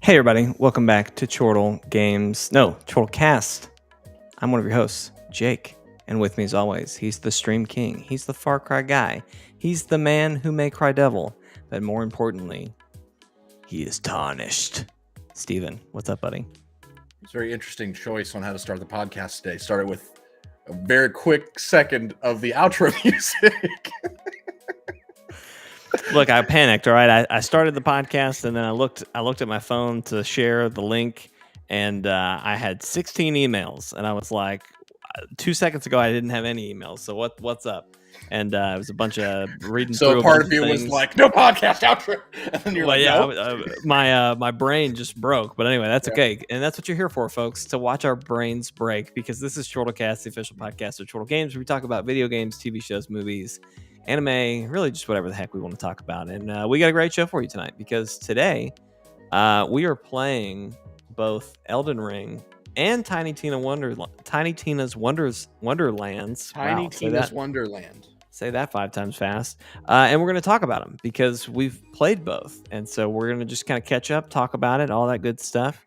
Hey everybody, welcome back to ChortleCast. I'm one of your hosts, Jake, and with me as always, he's the Stream King, he's the Far Cry guy, he's the man who may cry devil, but more importantly, he is tarnished. Steven, what's up, buddy? It's a very interesting choice on how to start the podcast today. Started with a very quick second of the outro music. Look, I panicked. All right, I started the podcast and then I looked at my phone to share the link, and I had 16 emails, and I was like, 2 seconds ago I didn't have any emails. So what's up? And it was a bunch of reading through. So part of you was like, "No podcast outro," and then you're like, "No." My brain just broke. But anyway, that's okay, and that's what you're here for, folks, to watch our brains break, because this is ChortleCast, the official podcast of Chortle Games, where we talk about video games, TV shows, movies, anime, really just whatever the heck we want to talk about. And we got a great show for you tonight, because today we are playing both Elden Ring and Tiny Tina's Wonderlands. Tiny Tina's Wonderland. Say that 5 times fast. And we're going to talk about them because we've played both. And so we're going to just kind of catch up, talk about it, all that good stuff.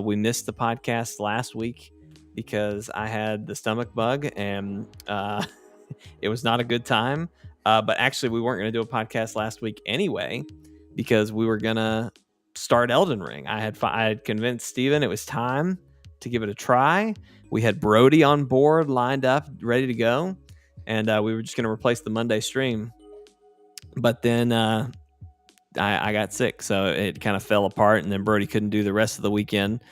We missed the podcast last week because I had the stomach bug, and it was not a good time. But actually, we weren't going to do a podcast last week anyway, because we were going to start Elden Ring. I had convinced Steven it was time to give it a try. We had Brody on board, lined up, ready to go. And we were just going to replace the Monday stream. But then I got sick, so it kind of fell apart. And then Brody couldn't do the rest of the weekend.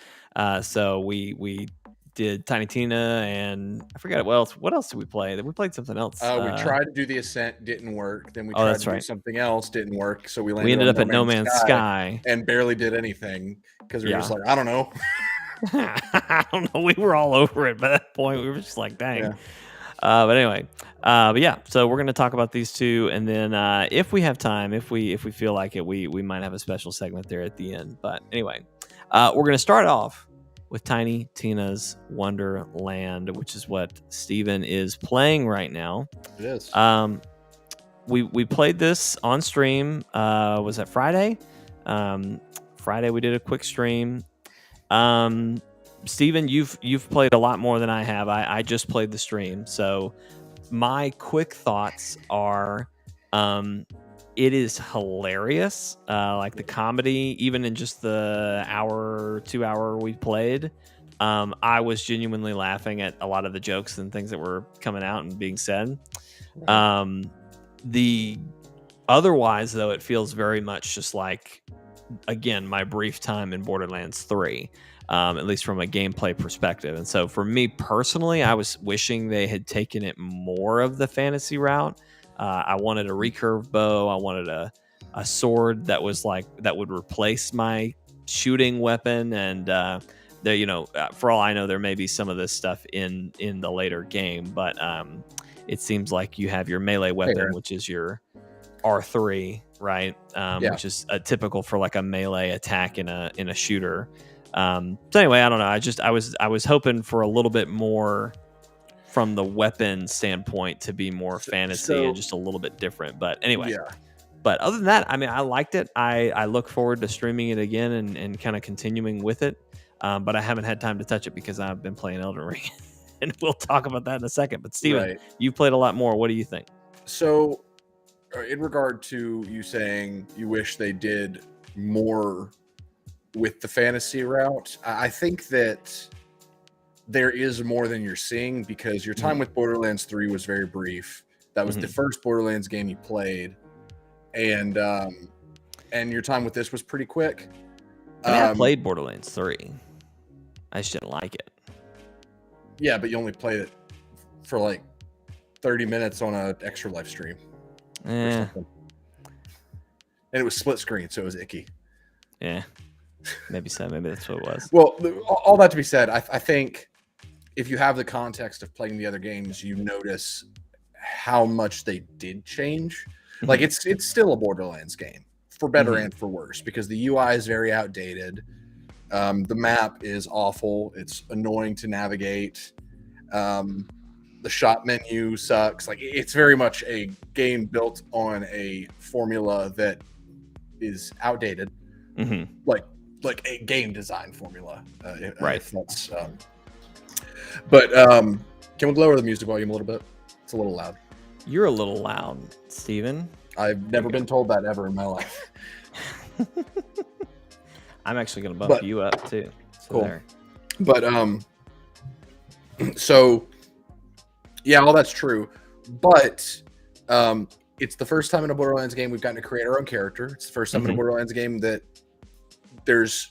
So we did Tiny Tina, and I forgot what else did we play? We played something else. We tried to do the Ascent, didn't work. Then we tried to do something else, didn't work. So we ended up at No Man's Sky and barely did anything because we were just like, I don't know. I don't know. We were all over it by that point. We were just like, dang. Yeah. But anyway, so we're going to talk about these two, and then if we have time, if we feel like it, we might have a special segment there at the end. But anyway, we're going to start off with Tiny Tina's Wonderland, which is what Steven is playing right now. It is. We played this on stream. Was that Friday? Friday we did a quick stream. Steven, you've played a lot more than I have. I just played the stream. So my quick thoughts are, it is hilarious. Like the comedy, even in just the 2 hour we played, I was genuinely laughing at a lot of the jokes and things that were coming out and being said. The otherwise, though, it feels very much just like, again, my brief time in Borderlands 3. At least from a gameplay perspective. And so for me personally, I was wishing they had taken it more of the fantasy route. I wanted a recurve bow. I wanted a sword that was that would replace my shooting weapon. And for all I know, there may be some of this stuff in the later game, but it seems like you have your melee weapon, which is your R3, right? Which is typical for like a melee attack in a shooter. So anyway, I don't know. I was hoping for a little bit more from the weapon standpoint to be more fantasy and just a little bit different. But anyway, but other than that, I mean, I liked it. I look forward to streaming it again and kind of continuing with it. But I haven't had time to touch it because I've been playing Elden Ring, and we'll talk about that in a second. But Steven, you've played a lot more. What do you think? So in regard to you saying you wish they did more with the fantasy route, I think that there is more than you're seeing, because your time with Borderlands 3 was very brief. That was the first Borderlands game you played, and your time with this was pretty quick. I played Borderlands 3. I just didn't like it. Yeah, but you only played it for like 30 minutes on an Extra Life stream. And it was split screen, so it was icky. Yeah. Maybe so. Maybe that's what it was. Well, all that to be said, I think if you have the context of playing the other games, you notice how much they did change. Like it's still a Borderlands game, for better and for worse, because the UI is very outdated. The map is awful. It's annoying to navigate. The shop menu sucks. Like, it's very much a game built on a formula that is outdated. Mm-hmm. Like like a game design formula. Right. If that's, but can we lower the music volume a little bit? It's a little loud. You're a little loud, Steven. I've never been told that ever in my life. I'm actually going to bump you up too. So cool. There. But so yeah, all that's true. But it's the first time in a Borderlands game we've gotten to create our own character. It's the first time in a Borderlands game that there's,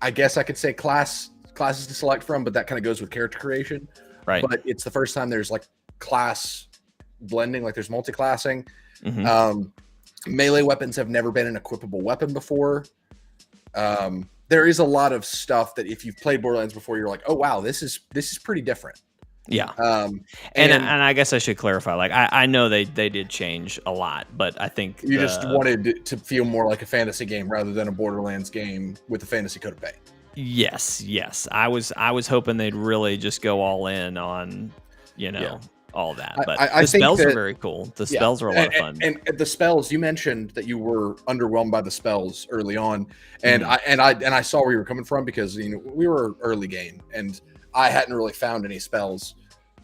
I guess I could say classes to select from, but that kind of goes with character creation. Right. But it's the first time there's like class blending, like there's multi-classing. Melee weapons have never been an equipable weapon before. There is a lot of stuff that if you've played Borderlands before, you're like, oh wow, this is pretty different. Yeah. And I guess I should clarify. Like I know they did change a lot, but I think you just wanted it to feel more like a fantasy game rather than a Borderlands game with a fantasy coat of paint. Yes. I was hoping they'd really just go all in on, all that. But I the think spells are very cool. The spells are a lot of fun. And the spells, you mentioned that you were underwhelmed by the spells early on, and I saw where you were coming from because we were early game and I hadn't really found any spells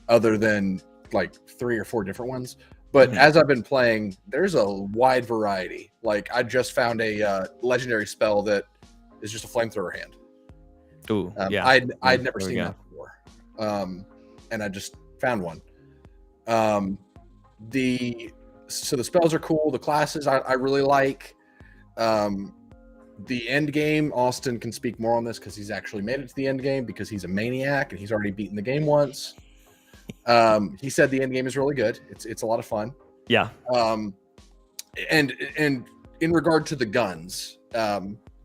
other than like 3 or 4 different ones. But as I've been playing, there's a wide variety. Like I just found a legendary spell that is just a flamethrower hand. Ooh, yeah. I'd never seen that before. And I just found one. The spells are cool. The classes I really like. The end game, Austin can speak more on this because he's actually made it to the end game because he's a maniac and he's already beaten the game once. He said the end game is really good. It's a lot of fun. Yeah. And in regard to the guns,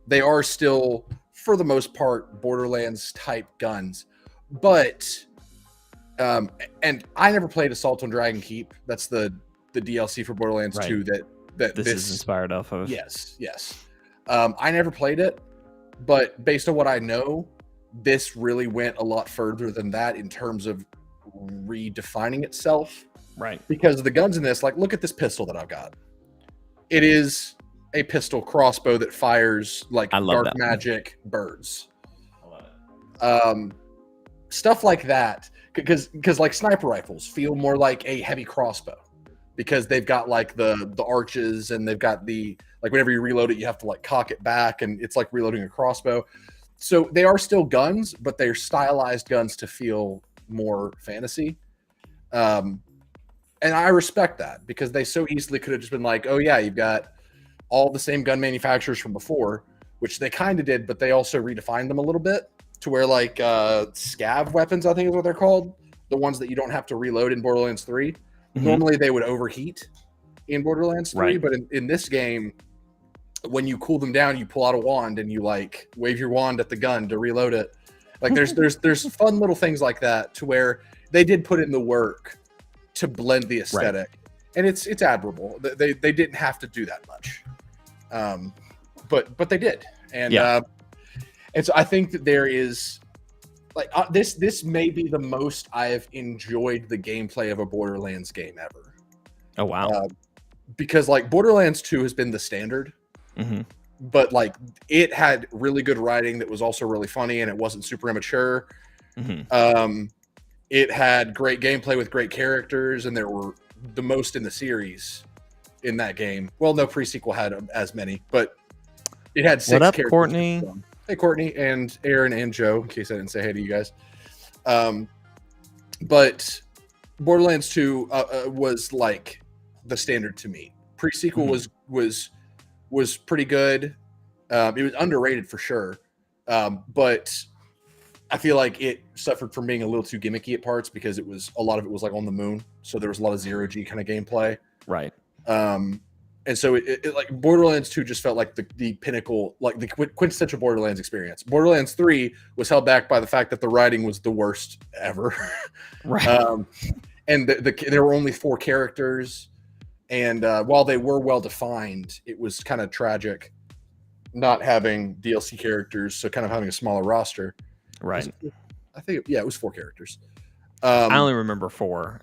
they are still, for the most part, Borderlands type guns, but and I never played Assault on Dragon Keep. That's the DLC for Borderlands 2 that this is inspired off of. Yes. I never played it, but based on what I know, this really went a lot further than that in terms of redefining itself. Right. Because the guns in this, like, look at this pistol that I've got. It is a pistol crossbow that fires like dark magic birds. I love it. Stuff like that, because like sniper rifles feel more like a heavy crossbow because they've got like the arches and they've got the, like, whenever you reload it, you have to like cock it back and it's like reloading a crossbow. So they are still guns, but they're stylized guns to feel more fantasy. And I respect that because they so easily could have just been like, oh yeah, you've got all the same gun manufacturers from before, which they kind of did, but they also redefined them a little bit to where like scav weapons, I think is what they're called. The ones that you don't have to reload in Borderlands 3. Normally they would overheat in Borderlands 3, but in this game, when you cool them down, you pull out a wand and you like wave your wand at the gun to reload it. Like there's fun little things like that to where they did put in the work to blend the aesthetic, and it's admirable. They didn't have to do that much, but they did, and so I think that there is like this may be the most I've enjoyed the gameplay of a Borderlands game ever. Oh wow! Because like Borderlands 2 has been the standard. But like it had really good writing that was also really funny and it wasn't super immature. It had great gameplay with great characters, and there were the most in the series in that game. Well, no pre-sequel had as many, but it had 6 characters. Courtney? Hey, Courtney and Aaron and Joe, in case I didn't say hey to you guys. But Borderlands 2 was like the standard to me. Pre-sequel was pretty good. It was underrated for sure. But I feel like it suffered from being a little too gimmicky at parts because a lot of it was like on the moon. So there was a lot of zero-G kind of gameplay. Right. And so it like Borderlands 2 just felt like the pinnacle, like the quintessential Borderlands experience. Borderlands 3 was held back by the fact that the writing was the worst ever. Right. And there were only 4 characters. And while they were well defined, it was kind of tragic not having DLC characters, so kind of having a smaller roster. Right. I think it was 4 characters. I only remember 4.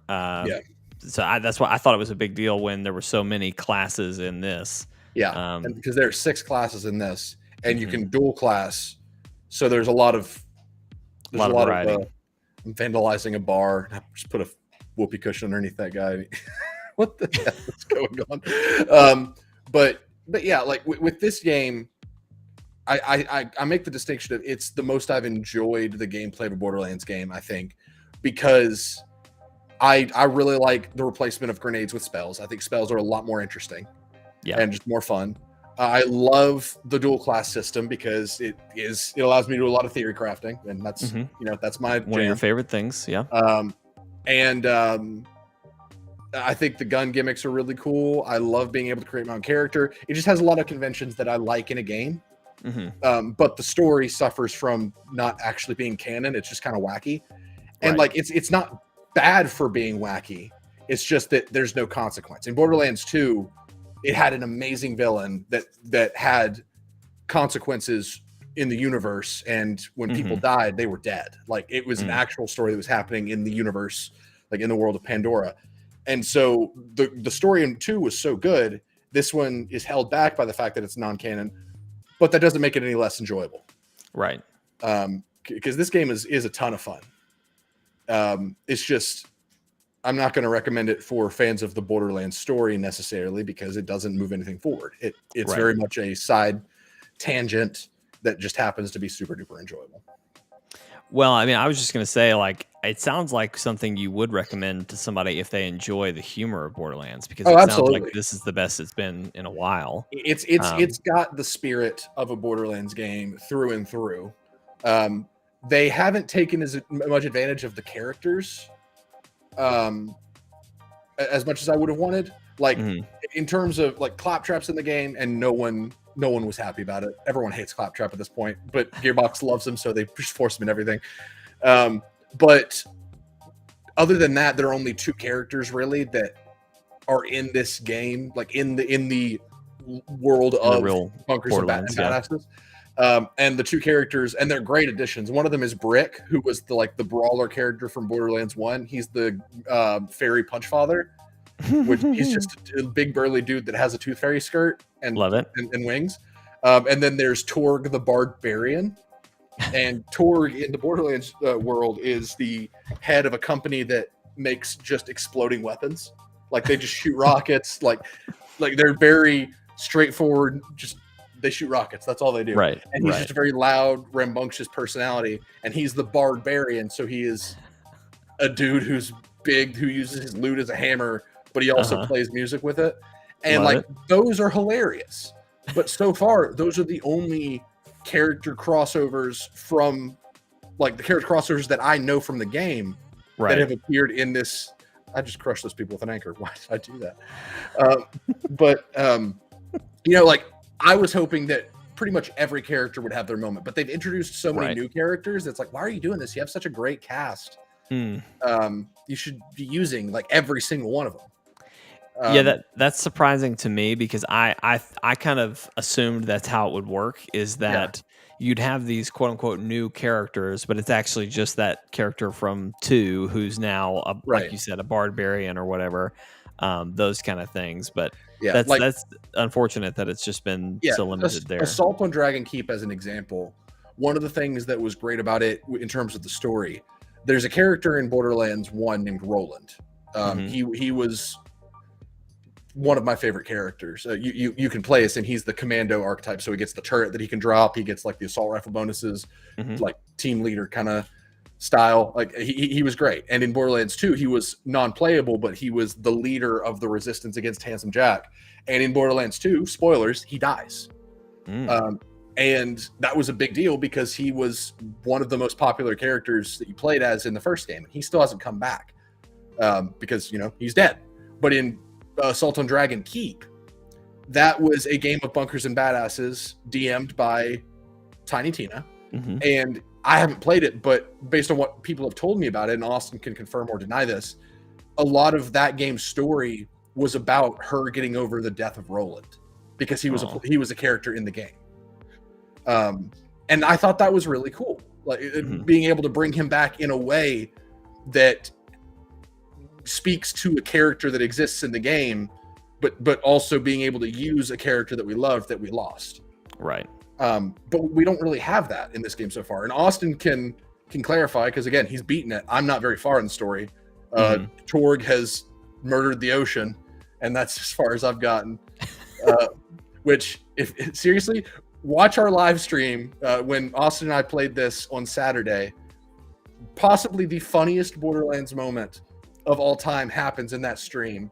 So that's why I thought it was a big deal when there were so many classes in this. Yeah, and because there are 6 classes in this, and you Mhm. can dual class, so there's a lot of variety. vandalizing a bar. Just put a whoopee cushion underneath that guy. What the hell is going on? But yeah, like with this game, I make the distinction of it's the most I've enjoyed the gameplay of a Borderlands game, I think, because I really like the replacement of grenades with spells. I think spells are a lot more interesting and just more fun. I love the dual class system because it allows me to do a lot of theory crafting, and that's that's my one of your favorite things. Yeah. And I think the gun gimmicks are really cool. I love being able to create my own character. It just has a lot of conventions that I like in a game. But the story suffers from not actually being canon. It's just kind of wacky, and like it's not bad for being wacky. It's just that there's no consequence. In Borderlands 2, it had an amazing villain that had consequences in the universe, and when people died, they were dead. Like it was an actual story that was happening in the universe, like in the world of Pandora. And so the story in 2 was so good. This one is held back by the fact that it's non-canon, but that doesn't make it any less enjoyable. Right. Because this game is a ton of fun. It's just, I'm not going to recommend it for fans of the Borderlands story necessarily, because it doesn't move anything forward. It's very much a side tangent that just happens to be super duper enjoyable. Well, I mean, I was just going to say, like, it sounds like something you would recommend to somebody if they enjoy the humor of Borderlands, because it sounds like this is the best it's been in a while. It's got the spirit of a Borderlands game through and through. They haven't taken as much advantage of the characters as much as I would have wanted. Like in terms of like claptraps in the game, and no one was happy about it. Everyone hates claptrap at this point, but Gearbox loves them, so they just force them in everything. But other than that, there are only 2 characters really that are in this game, like in the world of real bunkers and badasses. And the 2 characters, and they're great additions. One of them is Brick, who was the brawler character from Borderlands 1. He's the fairy punch father, which he's just a big burly dude that has a tooth fairy skirt and love it and wings. And then there's Torg the Barbarian, and Torg in the Borderlands world is the head of a company that makes just exploding weapons. Like they just shoot rockets. Like they're very straightforward. Just they shoot rockets. That's all they do. Right. And he's just a very loud, rambunctious personality. And he's the Barbarian, so he is a dude who's big, who uses his lute as a hammer, but he also plays music with it. And those are hilarious. But so far, those are the only character crossovers from the character crossovers that I know from the game that have appeared in this. I just crushed those people with an anchor. Why did I do that? But I was hoping that pretty much every character would have their moment, but they've introduced so many new characters. It's like, why are you doing this? You have such a great cast. You should be using every single one of them. Yeah, that's surprising to me, because I kind of assumed that's how it would work, is that you'd have these quote unquote new characters, but it's actually just that character from 2 who's now like you said, a barbarian or whatever, those kind of things. But that's unfortunate that it's just been so limited there. Assault on Dragon Keep, as an example, one of the things that was great about it in terms of the story, there's a character in Borderlands 1 named Roland. He was one of my favorite characters. You can play as him. He's the commando archetype, so he gets the turret that he can drop. He gets the assault rifle bonuses, like team leader kind of style. Like he was great. And in Borderlands 2, he was non-playable, but he was the leader of the resistance against Handsome Jack. And in Borderlands 2, spoilers, he dies. And that was a big deal because he was one of the most popular characters that you played as in the first game. He still hasn't come back because he's dead. But in Assault on Dragon Keep, that was a game of bunkers and badasses DM'd by Tiny Tina. And I haven't played it, but based on what people have told me about it, and Austin can confirm or deny this, a lot of that game's story was about her getting over the death of Roland, because he was a character in the game. And I thought that was really cool, being able to bring him back in a way that speaks to a character that exists in the game, but also being able to use a character that we loved that we lost. Right. But we don't really have that in this game so far. And Austin can clarify, because again, he's beaten it. I'm not very far in the story. Torg has murdered the ocean, and that's as far as I've gotten. Which, if seriously, watch our live stream when Austin and I played this on Saturday. Possibly the funniest Borderlands moment of all time happens in that stream,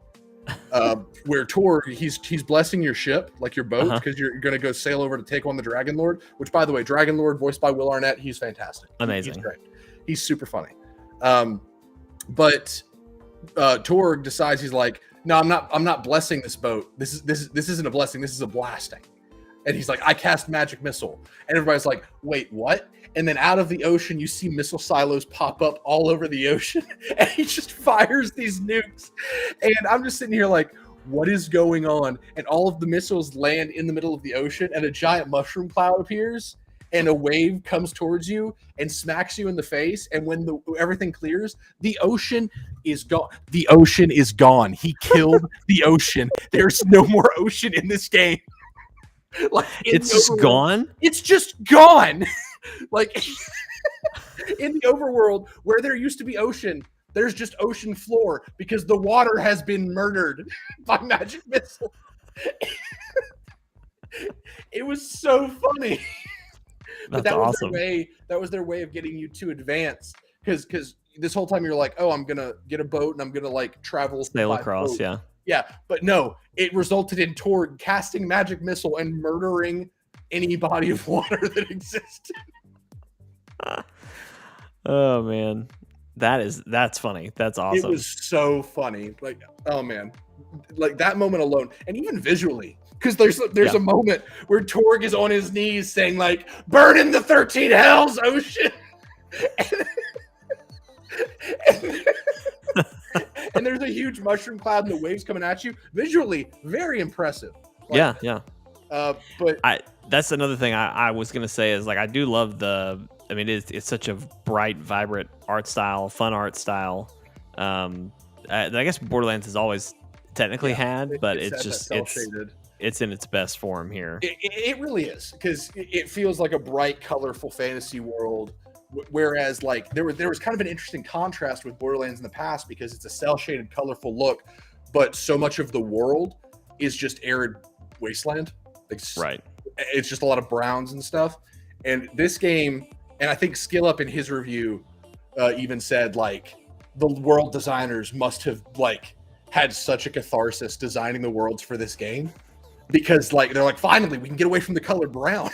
where Torg, he's blessing your ship, like your boat, because you're going to go sail over to take on the Dragon Lord, which, by the way, Dragon Lord, voiced by Will Arnett, he's fantastic. Amazing. He's great. He's super funny. But Torg decides, he's like, no, I'm not blessing this boat. This isn't a blessing. This is a blasting. And he's like, I cast magic missile. And everybody's like, wait, what? And then out of the ocean, you see missile silos pop up all over the ocean. And he just fires these nukes. And I'm just sitting here like, what is going on? And all of the missiles land in the middle of the ocean, and a giant mushroom cloud appears, and a wave comes towards you and smacks you in the face. And when everything clears, the ocean is gone. The ocean is gone. He killed the ocean. There's no more ocean in this game. Like, it's just gone. It's just gone. Like, in the overworld where there used to be ocean, there's just ocean floor because the water has been murdered by magic missile. It was so funny. But that was awesome. That was their way of getting you to advance, because this whole time you're like, oh, I'm gonna get a boat and I'm gonna like sail across, boat. Yeah, but no, it resulted in Torg casting magic missile and murdering any body of water that existed. Oh man, that's funny. That's awesome. It was so funny. Like, oh man, like that moment alone, and even visually. Because there's a moment where Torg is on his knees saying, like, burn in the 13 hells, ocean. And there's a huge mushroom cloud and the waves coming at you. Visually, very impressive. Like, yeah. But that's another thing I was going to say is, like, I do love it's such a bright, vibrant art style, fun art style. I guess Borderlands has always technically had, but it's in its best form here. It really is, because it feels like a bright, colorful fantasy world. Whereas, like, there was kind of an interesting contrast with Borderlands in the past, because it's a cel-shaded, colorful look, but so much of the world is just arid wasteland. Right. It's just a lot of browns and stuff. And this game, and I think Skill Up in his review even said, like, the world designers must have, like, had such a catharsis designing the worlds for this game, because, like, they're like, finally we can get away from the color brown.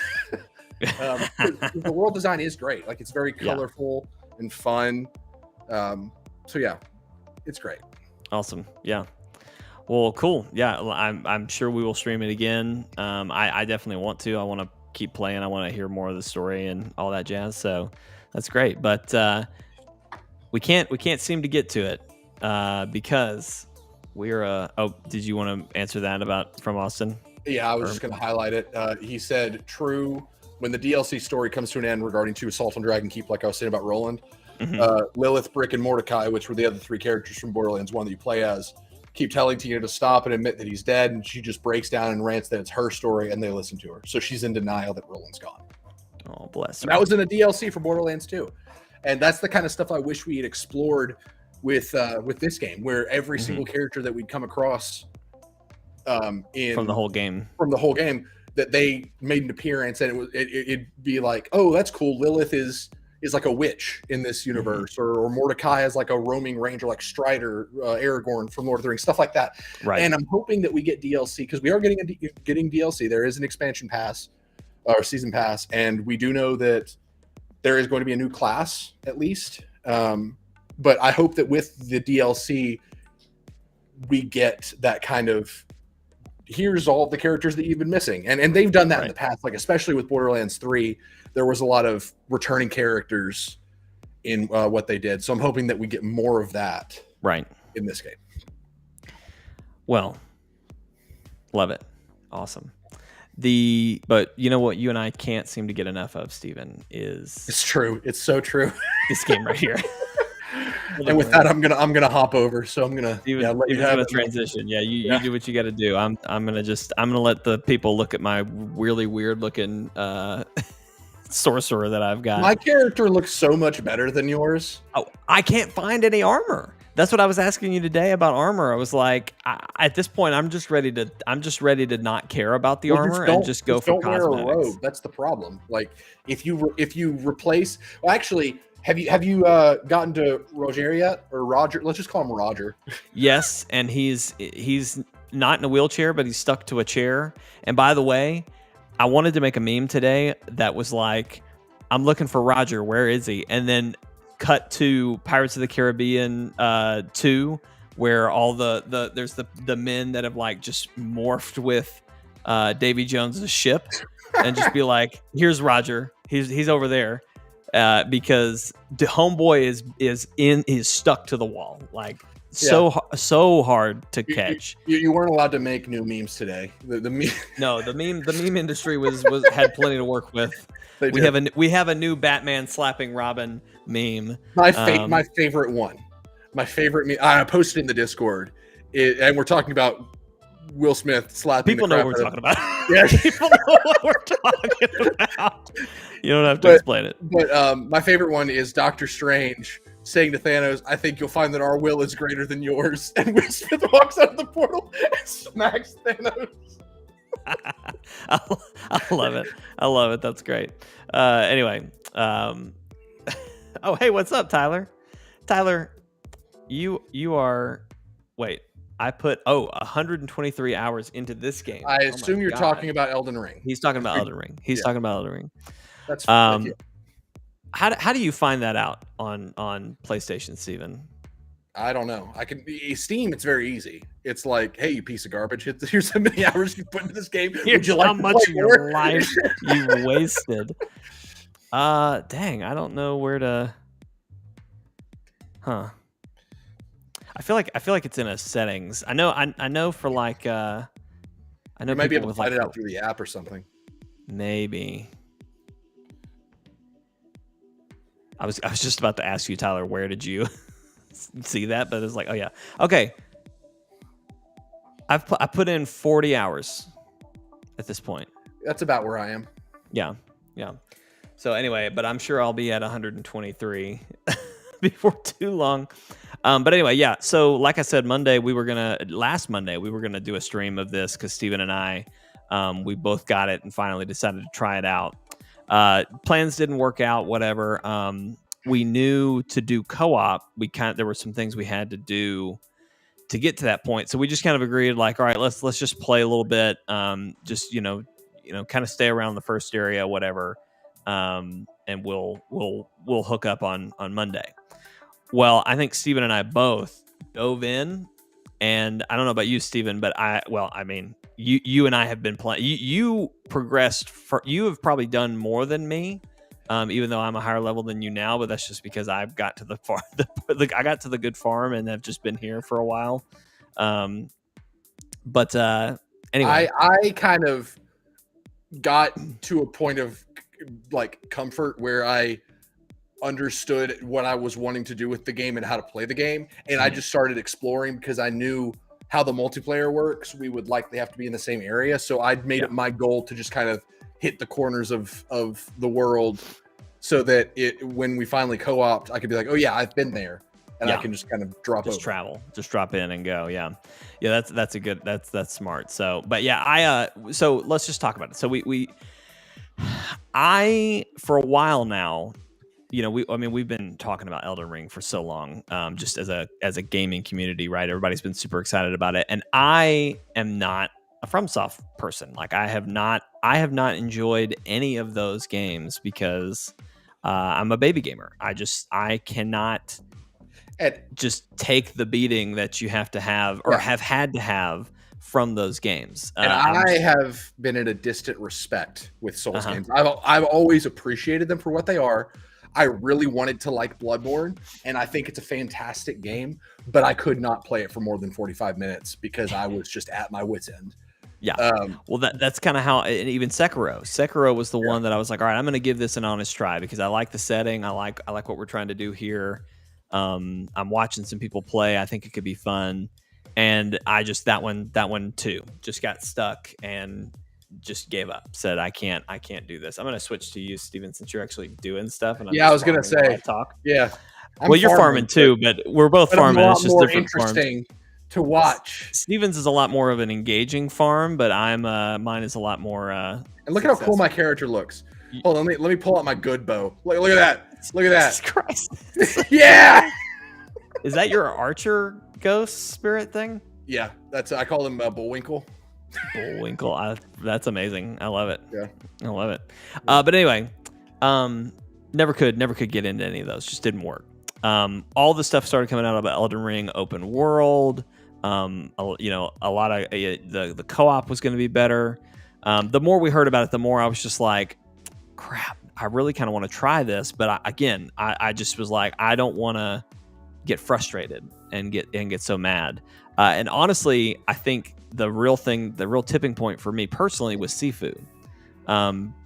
The world design is great. Like, it's very colorful and fun. So yeah, it's great. Awesome. Yeah. Well, cool. Yeah, I'm sure we will stream it again. I definitely want to. I want to keep playing. I want to hear more of the story and all that jazz. So that's great. But we can't seem to get to it because we're. Did you want to answer that from Austin? Yeah, I was just going to highlight it. He said, "True. When the DLC story comes to an end regarding to Assault on Dragon Keep, like I was saying about Roland, Lilith, Brick, and Mordecai, which were the other three characters from Borderlands 1 that you play as, keep telling Tina to stop and admit that he's dead, and she just breaks down and rants that it's her story, and they listen to her. So she's in denial that Roland's gone." Oh, bless her. And that was in the DLC for Borderlands 2. And that's the kind of stuff I wish we had explored with this game, where every single character that we'd come across from the whole game, that they made an appearance, and it'd be like, oh, that's cool. Lilith is like a witch in this universe, or Mordecai is like a roaming ranger, like Strider, Aragorn from Lord of the Rings, stuff like that. Right. And I'm hoping that we get DLC, because we are getting DLC. There is an expansion pass or season pass, and we do know that there is going to be a new class at least. But I hope that with the DLC, we get that kind of, here's all the characters that you've been missing. And they've done that in the past, like especially with Borderlands 3, there was a lot of returning characters in what they did. So I'm hoping that we get more of that in this game. Well, love it. Awesome. But you know what you and I can't seem to get enough of, Steven, is... It's true. It's so true. This game right here. And with that, I'm gonna hop over. So I'm gonna let you Steven's have gonna it. transition. Yeah, you do what you got to do. I'm gonna let the people look at my really weird looking sorcerer that I've got. My character looks so much better than yours. Oh, I can't find any armor. That's what I was asking you today about armor. I was like, at this point, I'm just ready to not care about the armor and just go for cosmetics. Don't wear a robe. That's the problem. Like if you replace, well, actually, have you gotten to Roger yet, or Roger? Let's just call him Roger. Yes, and he's not in a wheelchair, but he's stuck to a chair. And by the way, I wanted to make a meme today that was like, I'm looking for Roger. Where is he? And then cut to Pirates of the Caribbean 2, where all there's the men that have like just morphed with Davy Jones's ship, and just be like, here's Roger. He's over there. Because the homeboy is stuck to the wall, like so hard to catch. You weren't allowed to make new memes today. The meme. No, the meme industry was had plenty to work with. We have a new Batman slapping Robin meme. My favorite one. My favorite meme. I posted in the Discord, and we're talking about Will Smith slapping. People know what we're talking about. Yeah, people know what we're talking about. You don't have to explain it. But my favorite one is Doctor Strange saying to Thanos, "I think you'll find that our will is greater than yours." And Will Smith walks out of the portal and smacks Thanos. I love it. I love it. That's great. Anyway. Oh, hey, what's up, Tyler? Tyler, you are. Wait. I put 123 hours into this game. I assume you're talking about Elden Ring. He's talking about Elden Ring. He's talking about Elden Ring. That's how do you find that out on PlayStation, Steven? I don't know. Steam. It's very easy. It's like, hey, you piece of garbage. Here's how many hours you put into this game. Here's how much of your life you wasted. Dang, I don't know where to. Huh. I feel like it's in a settings. I know for like I know you might be able to find it out through the app or something. Maybe. I was just about to ask you, Tyler, where did you see that? But it's like, oh yeah, okay. I put in 40 hours at this point. That's about where I am. Yeah. So anyway, but I'm sure I'll be at 123 before too long. But anyway, yeah. So like I said, last Monday we were gonna do a stream of this because Steven and I, we both got it and finally decided to try it out. Plans didn't work out. Whatever. We knew to do co-op. There were some things we had to do to get to that point. So we just kind of agreed, like, all right, let's just play a little bit. Just kind of stay around the first area, whatever. And we'll hook up on Monday. Well, I think Steven and I both dove in, and I don't know about you, Steven, but you and I have been playing. You progressed. You have probably done more than me, even though I'm a higher level than you now. But that's just because I've got to the farm. I got to the good farm, and have just been here for a while. Anyway, I kind of got to a point of like comfort where I understood what I was wanting to do with the game and how to play the game, and I just started exploring because I knew how the multiplayer works. We would likely have to be in the same area, so I'd made it my goal to just kind of hit the corners of the world, so that when we finally co-opt, I could be like, oh yeah, I've been there, and I can just kind of drop in and go. Yeah. That's smart. So, but yeah, so let's just talk about it. So I for a while now, we've been talking about Elden Ring for so long, just as a gaming community, right? Everybody's been super excited about it, and I am not a FromSoft person. Like I have not enjoyed any of those games because I'm a baby gamer. I cannot just take the beating that you have to have or have had to have from those games. And I have been in a distant respect with Souls games. I've always appreciated them for what they are. I really wanted to like Bloodborne, and I think it's a fantastic game, but I could not play it for more than 45 minutes because I was just at my wit's end. Yeah. Well, that's kind of how, and even Sekiro was the one that I was like, all right, I'm going to give this an honest try because I like the setting. I like what we're trying to do here. I'm watching some people play. I think it could be fun. And I just that one too just got stuck and just gave up. Said I can't do this. I'm gonna switch to you, Steven, since you're actually doing stuff. And I'm Yeah, I was just gonna farming while I say, talk. yeah. Well, you're farming too, but we're both but farming. a lot It's just more different farms. interesting to watch. Steven's is a lot more of an engaging farm, but mine is a lot more. And look at how cool my character looks. Hold on, let me pull out my good bow. Look at that. Look at that. Jesus Christ. Yeah. Is that your archer ghost spirit thing? Yeah, I call him Bullwinkle. Bullwinkle. That's amazing. I love it. Yeah, I love it. But anyway, never could get into any of those. Just didn't work. All the stuff started coming out about Elden Ring open world. A lot of the co-op was going to be better. The more we heard about it, the more I was just like, crap, I really kind of want to try this. But I just was like, I don't want to get frustrated and get so mad. And honestly, I think the real tipping point for me personally was Sifu.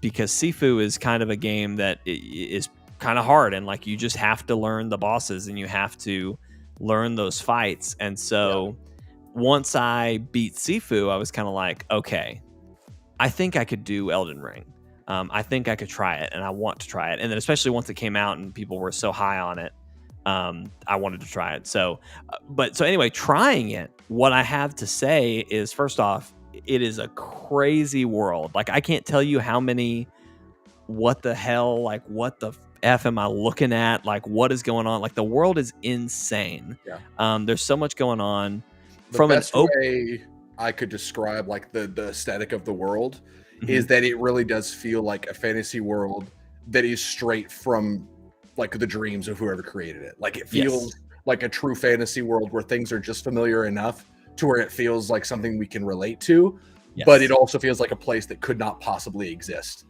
Because Sifu is kind of a game that is kind of hard, and like you just have to learn the bosses and you have to learn those fights. And so once I beat Sifu, I was kind of like, okay, I think I could do Elden Ring. I think I could try it, and I want to try it. And then especially once it came out and people were so high on it, I wanted to try it. So anyway, trying it, what I have to say is, first off, it is a crazy world. Like, I can't tell you how many, what the hell, like, what the F am I looking at? Like, what is going on? Like, the world is insane. Yeah. There's so much going on. The best way I could describe, like, the aesthetic of the world is that it really does feel like a fantasy world that is straight from, like, the dreams of whoever created it. Like, it feels like a true fantasy world where things are just familiar enough to where it feels like something we can relate to, but it also feels like a place that could not possibly exist.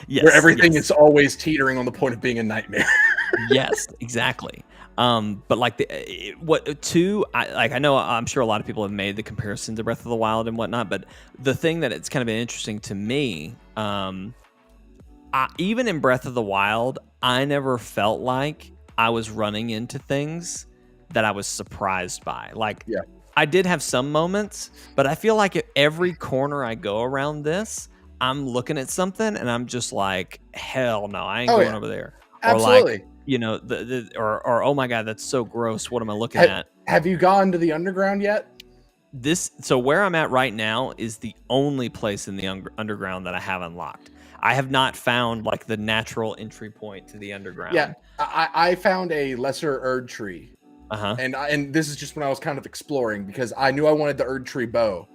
Where everything is always teetering on the point of being a nightmare. Yes, exactly. But like I know I'm sure a lot of people have made the comparison to Breath of the Wild and whatnot, but the thing that it's kind of been interesting to me, even in Breath of the Wild, I never felt like I was running into things that I was surprised by. Like, I did have some moments, but I feel like at every corner I go around this, I'm looking at something and I'm just like, hell no, I ain't going over there. Absolutely. Or like, or oh my God, that's so gross. What am I looking at? Have you gone to the underground yet? So where I'm at right now is the only place in the underground that I have unlocked. I have not found like the natural entry point to the underground. Yeah, I found a lesser Erd tree. And this is just when I was kind of exploring, because I knew I wanted the Erd tree bow,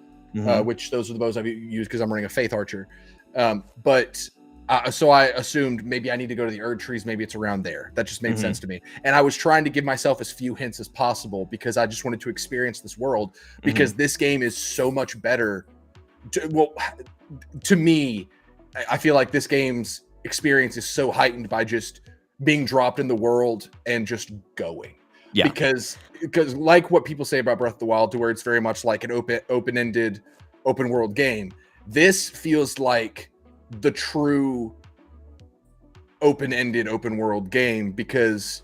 which those are the bows I've used because I'm running a Faith Archer. So I assumed maybe I need to go to the Erd trees. Maybe it's around there. That just made sense to me. And I was trying to give myself as few hints as possible because I just wanted to experience this world, because this game is so much better. To me, I feel like this game's experience is so heightened by just being dropped in the world and just going. Yeah. Because like what people say about Breath of the Wild, to where it's very much like an open-ended, open world game, this feels like the true open-ended, open world game, because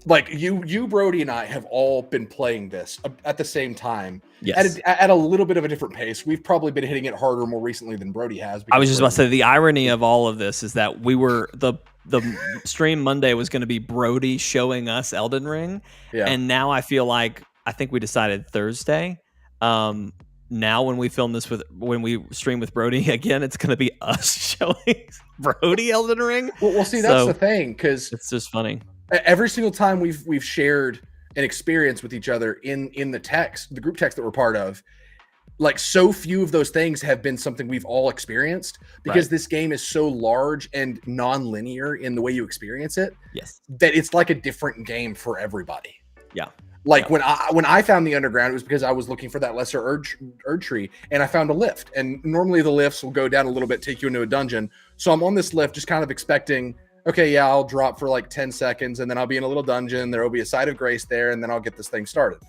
like you, Brody, and I have all been playing this at the same time. Yes. At a little bit of a different pace. We've probably been hitting it harder more recently than Brody has. I was just about to say, the irony of all of this is that we were the stream Monday was going to be Brody showing us Elden Ring, and now I think we decided Thursday. Now when we film this when we stream with Brody again, it's going to be us showing Brody Elden Ring. Well, see, that's the thing, because it's just funny. Every single time we've shared an experience with each other in the group text that we're part of, like, so few of those things have been something we've all experienced, because this game is so large and non-linear in the way you experience it. Yes, that it's like a different game for everybody. Yeah. Like when I found the underground, it was because I was looking for that lesser Erd tree, and I found a lift. And normally the lifts will go down a little bit, take you into a dungeon. So I'm on this lift, just kind of expecting, okay, yeah, I'll drop for like 10 seconds, and then I'll be in a little dungeon. There will be a side of grace there, and then I'll get this thing started.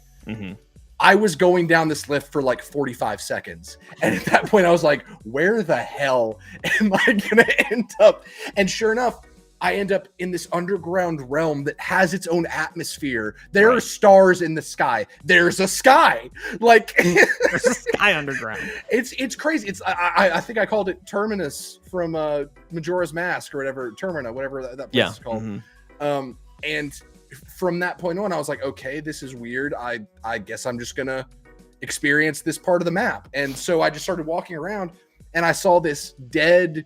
I was going down this lift for like 45 seconds. And at that point, I was like, where the hell am I going to end up? And sure enough, I end up in this underground realm that has its own atmosphere. There are stars in the sky. There's a sky. Like there's a sky underground. It's crazy. It's I think I called it Terminus from Majora's Mask or whatever, Termina, whatever that place is called. Mm-hmm. And from that point on, I was like, okay, this is weird. I guess I'm just gonna experience this part of the map. And so I just started walking around, and I saw this dead,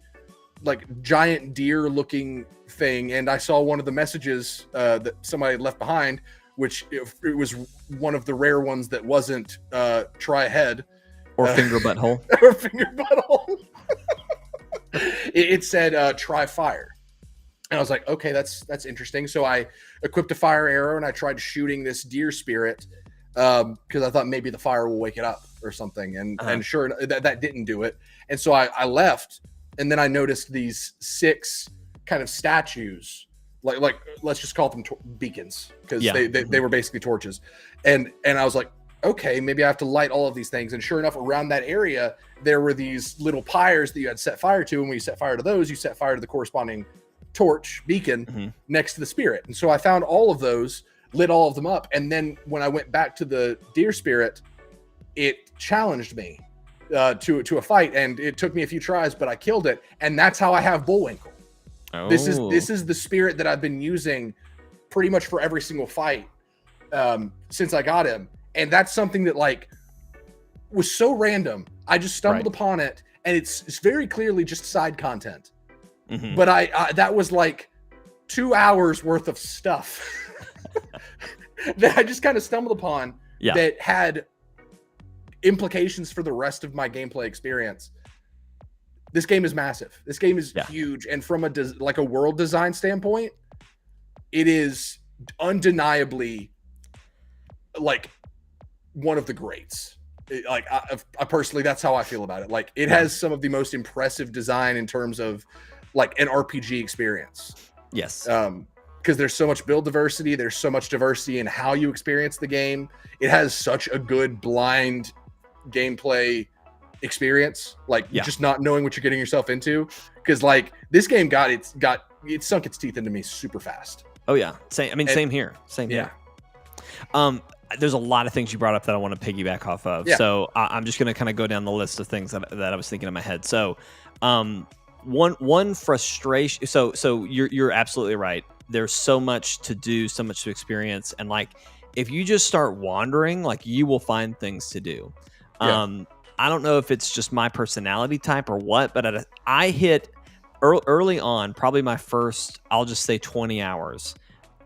like giant deer looking thing, and I saw one of the messages that somebody had left behind, which it was one of the rare ones that wasn't try ahead or finger butthole or finger butthole. It said try fire, and I was like, okay, that's interesting. So I equipped a fire arrow and I tried shooting this deer spirit because I thought maybe the fire will wake it up or something, and sure that didn't do it. And so I left. And then I noticed these 6 kind of statues, like let's just call them beacons, because they were basically torches. And I was like, okay, maybe I have to light all of these things. And sure enough, around that area, there were these little pyres that you had set fire to. And when you set fire to those, you set fire to the corresponding torch beacon next to the spirit. And so I found all of those, lit all of them up. And then when I went back to the deer spirit, it challenged me to a fight, and it took me a few tries, but I killed it, and that's how I have Bullwinkle. Oh. This is the spirit that I've been using pretty much for every single fight since I got him, and that's something that like was so random. I just stumbled upon it, and it's very clearly just side content. Mm-hmm. But I that was like 2 hours worth of stuff that I just kind of stumbled upon that had implications for the rest of my gameplay experience. This game is massive. This game is huge, and from a world design standpoint, it is undeniably like one of the greats. I personally, that's how I feel about it. Like, it has some of the most impressive design in terms of like an RPG experience. Yes. Because there's so much build diversity. There's so much diversity in how you experience the game. It has such a good blind gameplay experience, like just not knowing what you're getting yourself into, because like this game it sunk its teeth into me super fast. Same here. There's a lot of things you brought up that I want to piggyback off of, so I'm just going to kind of go down the list of things that I was thinking in my head. So one frustration, so you're absolutely right. There's so much to do, so much to experience, and like if you just start wandering, like you will find things to do. I don't know if it's just my personality type or what, but I hit early on, probably my first, I'll just say 20 hours.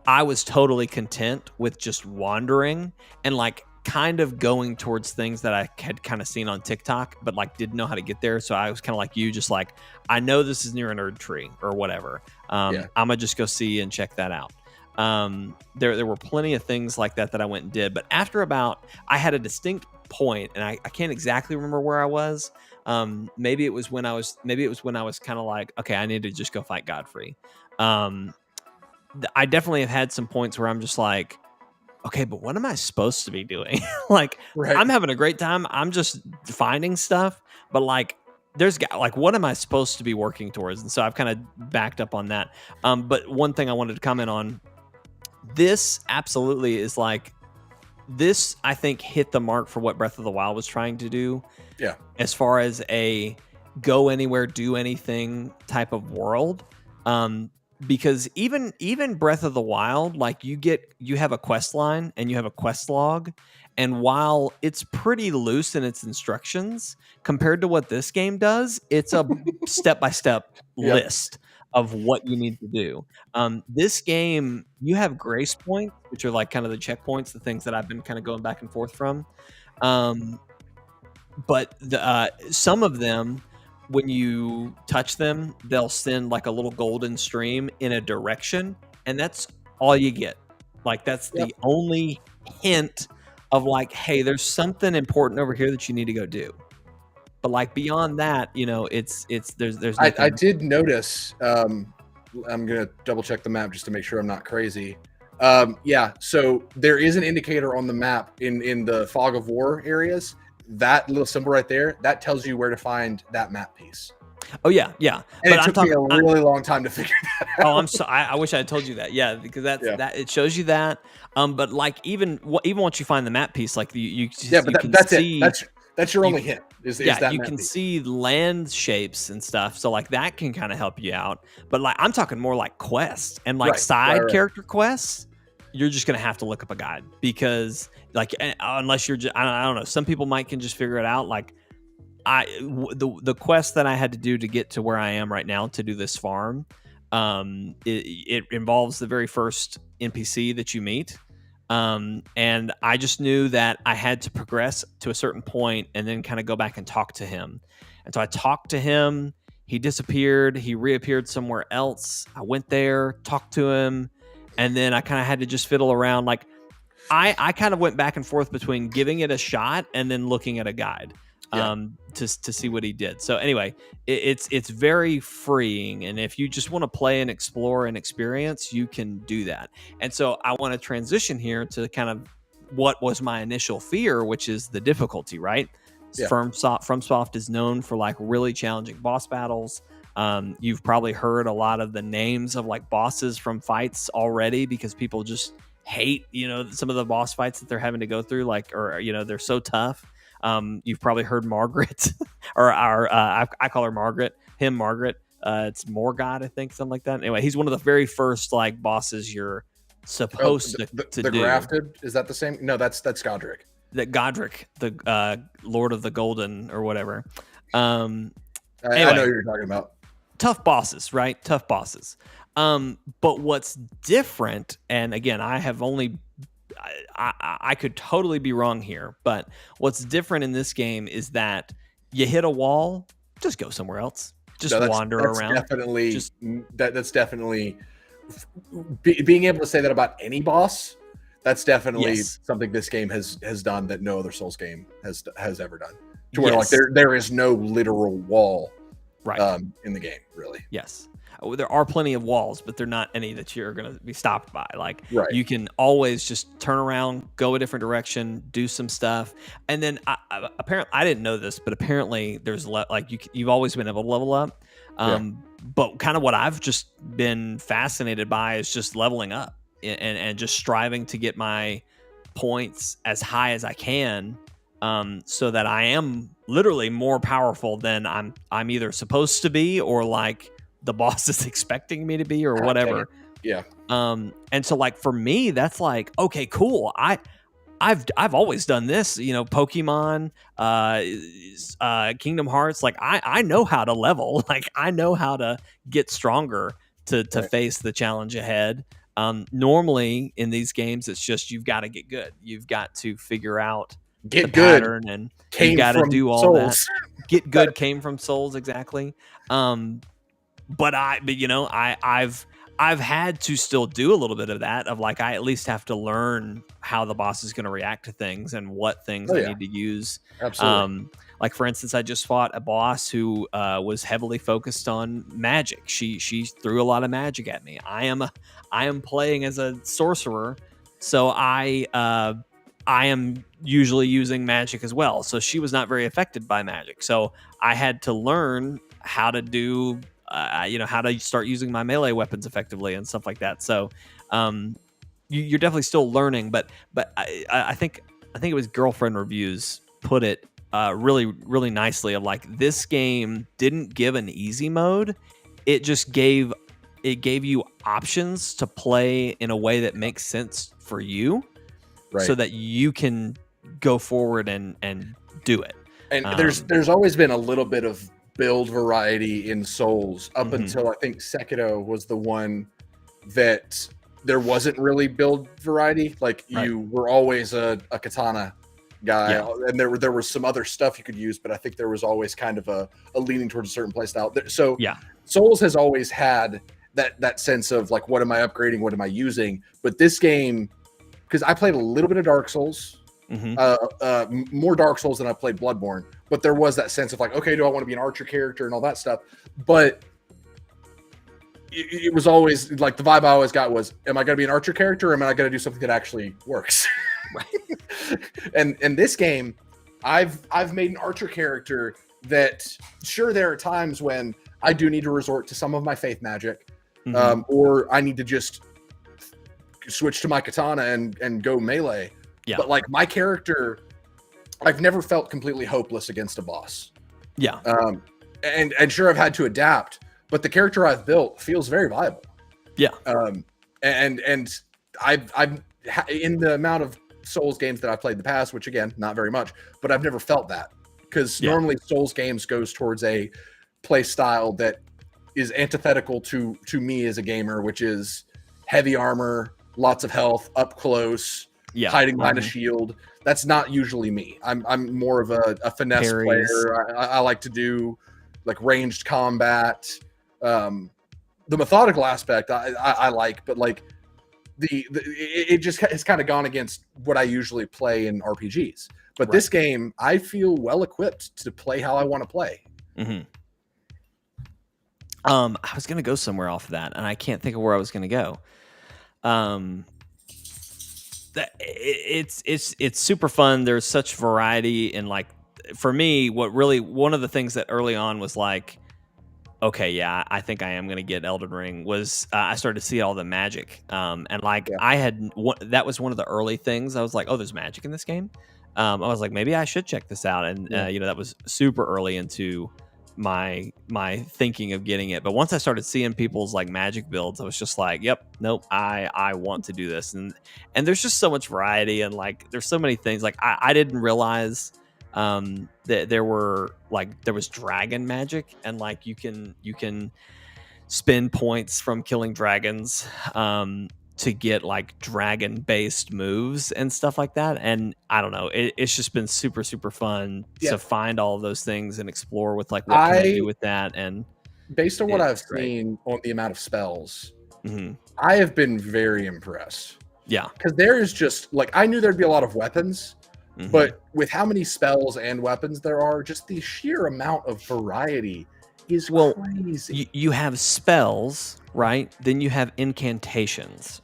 I was totally content with just wandering and like kind of going towards things that I had kind of seen on TikTok, but like didn't know how to get there. So I was kind of like you, just like, I know this is near an Erd tree or whatever. I'm gonna just go see and check that out. There were plenty of things like that I went and did, but after I had a distinct point, and I can't exactly remember where I was. Maybe it was when I was kind of like, okay, I need to just go fight Godfrey. I definitely have had some points where I'm just like, okay, but what am I supposed to be doing? Like, I'm having a great time. I'm just finding stuff, but like, what am I supposed to be working towards? And so I've kind of backed up on that. But one thing I wanted to comment on, this absolutely is like, this, I think, hit the mark for what Breath of the Wild was trying to do. Yeah. As far as a go anywhere, do anything type of world. Because even Breath of the Wild, like you have a quest line and you have a quest log. And while it's pretty loose in its instructions compared to what this game does, it's a step-by-step list of what you need to do. This game, you have grace points, which are like kind of the checkpoints, the things that I've been kind of going back and forth from. But some of them, when you touch them, they'll send like a little golden stream in a direction, and that's all you get. Like that's the only hint of like, hey, there's something important over here that you need to go do. But like beyond that, there's I did notice, I'm gonna double check the map just to make sure I'm not crazy. So there is an indicator on the map in the Fog of War areas. That little symbol right there, that tells you where to find that map piece. Oh yeah, yeah. And But it I'm took me talking. a really long time to figure that Oh, out. I'm so. I wish I had told you that. Yeah, because Yeah. that it shows you that. But like even once you find the map piece, like Yeah, but you can that's it. see That's your you only hint is yeah that you map can piece. see land shapes and stuff. So like that can kind of help you out. But like I'm talking more like quests and like side Right. character quests. You're just gonna have to look up a guide because like unless you're just I don't know. Some people might can just figure it out. Like the quest that I had to do to get to where I am right now to do this farm, it involves the very first NPC that you meet, and I just knew that I had to progress to a certain point and then kind of go back and talk to him, and so I talked to him. He disappeared. He reappeared somewhere else. I went there, talked to him, and then I kind of had to just fiddle around. Like I kind of went back and forth between giving it a shot and then looking at a guide Yeah. to see what he did. So anyway, it's very freeing, and if you just want to play and explore and experience, you can do that. And so I want to transition here to kind of what was my initial fear, which is the difficulty. Right, Yeah. FromSoft is known for like really challenging boss battles. You've probably heard a lot of the names of like bosses from fights already because people just hate some of the boss fights that they're having to go through, like, or they're so tough. You've probably heard Margaret or I call her Margaret, him Margaret. It's Morgott, I think, something like that. Anyway, he's one of the very first like bosses you're supposed to the do. Grafted, is that the same? No, that's Godric. That Godric, the Lord of the Golden or whatever. Anyway, I know what you're talking about. Tough bosses, right? Tough bosses. But what's different, and again, I could totally be wrong here, but what's different in this game is that you hit a wall, just go somewhere else, just wander around. That's definitely being able to say that about any boss. That's definitely something this game has done that no other Souls game has ever done. To where like there is no literal wall, right, in the game, really. Yes. There are plenty of walls, but they're not any that you're going to be stopped by. Like right. You can always just turn around, go a different direction, do some stuff. And then apparently, I didn't know this, but apparently there's you've always been able to level up. But kind of what I've just been fascinated by is just leveling up and just striving to get my points as high as I can, so that I am literally more powerful than I'm either supposed to be or like the boss is expecting me to be or whatever. Yeah. And so like for me, that's like, okay, cool. I've always done this, Pokemon, Kingdom Hearts. Like I know how to level. Like I know how to get stronger to face the challenge ahead. Normally in these games, it's just you've got to get good. You've got to figure out the pattern, and you got to do all Souls. That. Get good came from Souls, exactly. But I've had to still do a little bit of that. Of like I at least have to learn how the boss is going to react to things and what things I need to use. Absolutely. Like for instance, I just fought a boss who was heavily focused on magic. She threw a lot of magic at me. I am playing as a sorcerer, so I am usually using magic as well. So she was not very affected by magic. So I had to learn how to do, how to start using my melee weapons effectively and stuff like that. So you're definitely still learning. But I think it was Girlfriend Reviews put it really, really nicely of like, this game didn't give an easy mode. It just gave you options to play in a way that makes sense for you. Right. So that you can go forward and do it. And there's always been a little bit of build variety in Souls up until I think Sekiro was the one that there wasn't really build variety. Like you were always a katana guy, and there was some other stuff you could use, but I think there was always kind of a leaning towards a certain play style. So Souls has always had that sense of like, what am I upgrading? What am I using? But this game, because I played a little bit of Dark Souls, more Dark Souls than I played Bloodborne, but there was that sense of like, okay, do I want to be an archer character and all that stuff? But it was always like, the vibe I always got was, am I going to be an archer character, or am I going to do something that actually works? And in this game, I've made an archer character that sure, there are times when I do need to resort to some of my faith magic, or I need to just switch to my katana and go melee. Yeah. But like my character, I've never felt completely hopeless against a boss. Yeah. And sure, I've had to adapt, but the character I've built feels very viable. Yeah. And I've in the amount of Souls games that I've played in the past, which again, not very much, but I've never felt that, because normally Souls games goes towards a play style that is antithetical to me as a gamer, which is heavy armor, lots of health, up close, hiding behind a shield. That's not usually me. I'm more of a finesse player. I like to do like ranged combat. The methodical aspect I like, but like it just has kind of gone against what I usually play in RPGs. But this game, I feel well equipped to play how I want to play. I was gonna go somewhere off of that, and I can't think of where I was gonna go. It's super fun. There's such variety, and like for me, one of the things that early on was like, okay, yeah, I think I am going to get Elden Ring, was I started to see all the magic. And like that was one of the early things. I was like, oh, there's magic in this game. I was like, maybe I should check this out. And, that was super early into my thinking of getting it. But once I started seeing people's like magic builds, I was just like, yep, nope, I want to do this. And there's just so much variety, and like, there's so many things. Like I didn't realize that there was dragon magic, and like you can spend points from killing dragons to get like dragon based moves and stuff like that. And I don't know, it's just been super fun to find all of those things and explore with like what can I do with that. And based on what I've seen on the amount of spells, I have been very impressed. Because there's just like, I knew there'd be a lot of weapons. But with how many spells and weapons there are, just the sheer amount of variety is crazy. You have spells, right? Then you have incantations.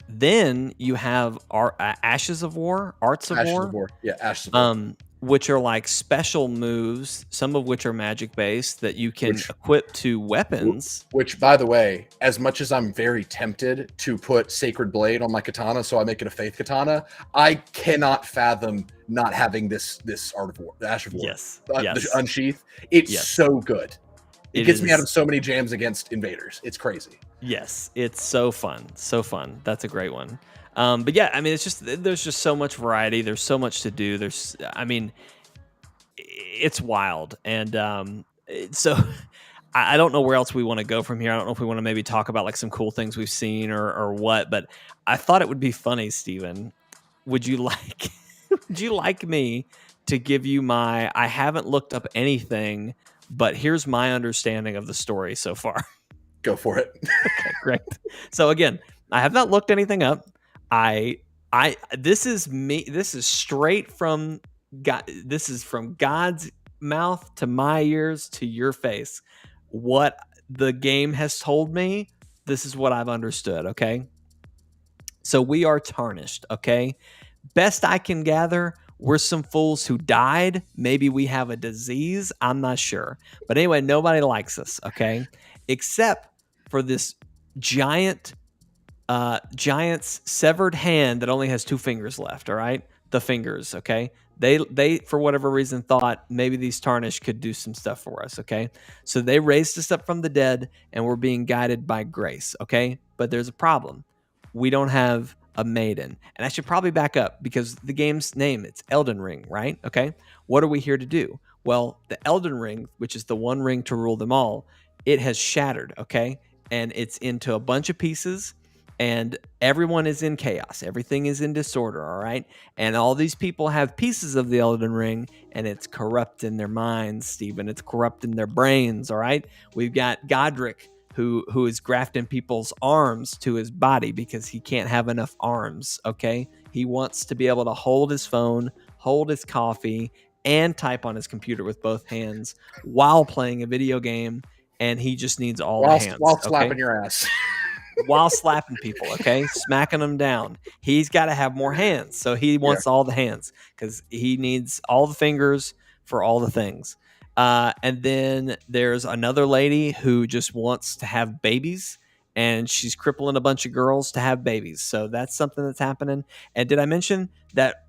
Then you have Ashes of War, Arts of War. Yeah, Ashes of War. Which are like special moves, some of which are magic based, that you can equip to weapons. Which, by the way, as much as I'm very tempted to put Sacred Blade on my katana so I make it a faith katana, I cannot fathom not having this Art of War, the Ash of War. The Unsheath. It's so good. It gets me out of so many jams against invaders. It's crazy. Yes, it's so fun. So fun. That's a great one. But yeah, I mean, there's just so much variety. There's so much to do. It's wild. And so I don't know where else we want to go from here. I don't know if we want to maybe talk about like some cool things we've seen or what, but I thought it would be funny, Steven. Would you like me to give you I haven't looked up anything, but here's my understanding of the story so far. Go for it. Okay, great. So again, I have not looked anything up. This is straight from God. This is from God's mouth to my ears to your face. What the game has told me, this is what I've understood. Okay. So we are tarnished. Okay. Best I can gather, we're some fools who died. Maybe we have a disease. I'm not sure. But anyway, nobody likes us. Okay. Except for this giant's severed hand that only has 2 fingers left. All right. The fingers. Okay. They for whatever reason thought maybe these tarnished could do some stuff for us. Okay. So they raised us up from the dead and we're being guided by grace. Okay. But there's a problem. We don't have a maiden. And I should probably back up because the game's name, it's Elden Ring, right? Okay. What are we here to do? Well, the Elden Ring, which is the one ring to rule them all, it has shattered. Okay. And it's into a bunch of pieces. And everyone is in chaos. Everything is in disorder, all right? And all these people have pieces of the Elden Ring, and it's corrupt in their minds, Stephen. It's corrupt in their brains, all right? We've got Godric, who is grafting people's arms to his body because he can't have enough arms, okay? He wants to be able to hold his phone, hold his coffee, and type on his computer with both hands while playing a video game, and he just needs all the hands. While slapping your ass. While slapping people, okay? Smacking them down. He's got to have more hands. So he wants all the hands because he needs all the fingers for all the things. And then there's another lady who just wants to have babies, and she's crippling a bunch of girls to have babies. So that's something that's happening. And did I mention that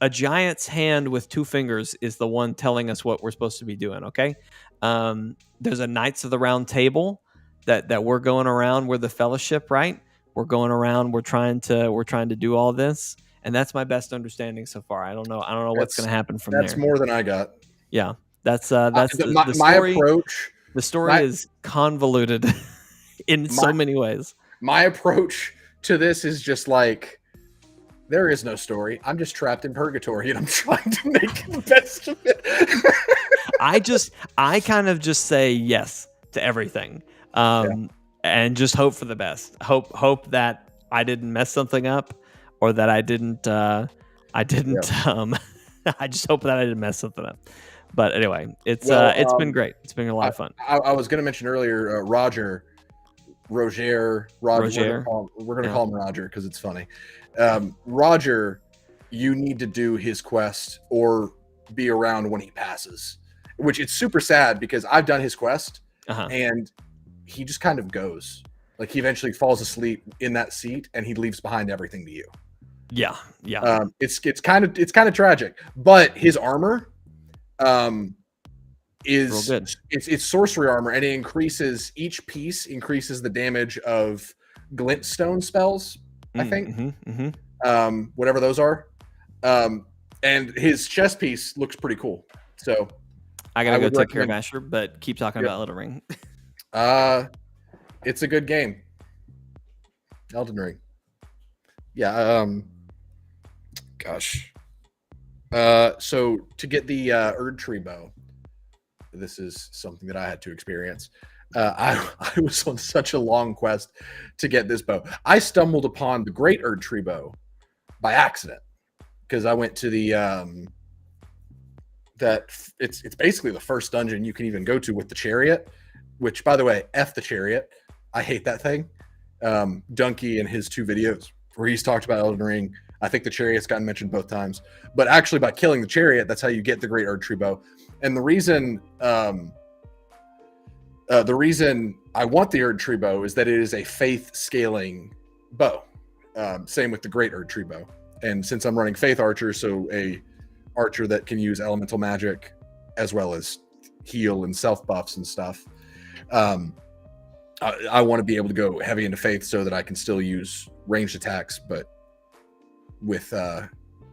a giant's hand with two fingers is the one telling us what we're supposed to be doing? Okay. There's a Knights of the Round Table that we're going around. We're the Fellowship, right? We're going around. We're trying to do all this, and that's my best understanding so far. I don't know what's going to happen from That's there. more than I got. Yeah, that's my story. approach. The story is convoluted in so many ways. My approach to this is just like, there is no story. I'm just trapped in purgatory, and I'm trying to make the best of it. I kind of just say yes to everything, and just hope for the best. Hope that I didn't mess something up, or that I didn't. I just hope that I didn't mess something up. But anyway, it's been great. It's been a lot of fun. I was going to mention earlier, Roger. We're going to call him Roger because it's funny. Roger, you need to do his quest or be around when he passes, which it's super sad because I've done his quest and he just kind of goes. Like, he eventually falls asleep in that seat and he leaves behind everything to you. Yeah. It's kind of tragic, but his armor is real good. It's sorcery armor, and each piece increases the damage of glintstone spells, I think. Whatever those are. And his chest piece looks pretty cool. So I gotta go take care of Asher, but keep talking about Elden Ring. It's a good game. Elden Ring. Yeah. Gosh. So to get the Erd Tree bow, this is something that I had to experience. I was on such a long quest to get this bow. I stumbled upon the Great Erd Tree bow by accident because I went to the it's basically the first dungeon you can even go to with the chariot. Which, by the way, F the chariot. I hate that thing. Donkey in his 2 videos where he's talked about Elden Ring, I think the chariot's gotten mentioned both times. But actually, by killing the chariot, that's how you get the Great Erd Tree bow. And the reason I want the Erd Tree bow is that it is a faith scaling bow. Same with the Great Erd Tree bow. And since I'm running faith archer, so a archer that can use elemental magic as well as heal and self buffs and stuff, I want to be able to go heavy into faith so that I can still use ranged attacks, but with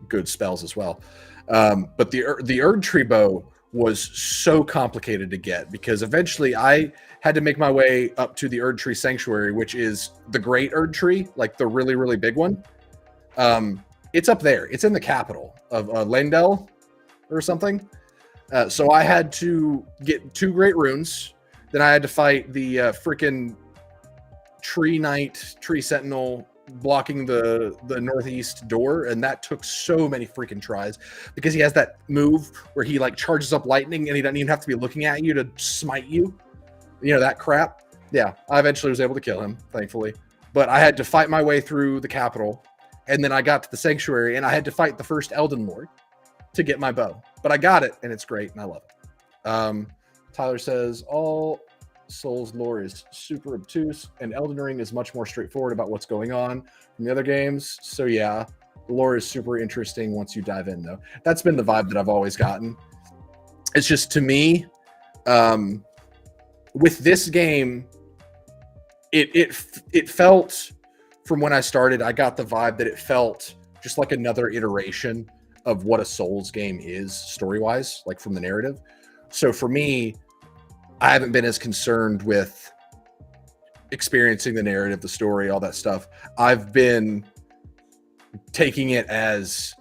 good spells as well. But the Erd Tree bow was so complicated to get because eventually I had to make my way up to the Erd Tree Sanctuary, which is the Great Erd Tree, like the really, really big one. It's up there. It's in the capital of Leyndell or something. So I had to get 2 great runes. Then I had to fight the freaking Tree Knight, Tree Sentinel blocking the northeast door, and that took so many freaking tries because he has that move where he like charges up lightning and he doesn't even have to be looking at you to smite you. You know, that crap. Yeah, I eventually was able to kill him, thankfully. But I had to fight my way through the capital, and then I got to the sanctuary, and I had to fight the first Elden Lord to get my bow. But I got it, and it's great, and I love it. Tyler says, all Souls lore is super obtuse, and Elden Ring is much more straightforward about what's going on from the other games. So yeah, the lore is super interesting once you dive in, though. That's been the vibe that I've always gotten. It's just, to me, with this game, it felt, from when I started, I got the vibe that it felt just like another iteration of what a Souls game is story-wise, like from the narrative. So for me, I haven't been as concerned with experiencing the narrative, the story, all that stuff. I've been taking it as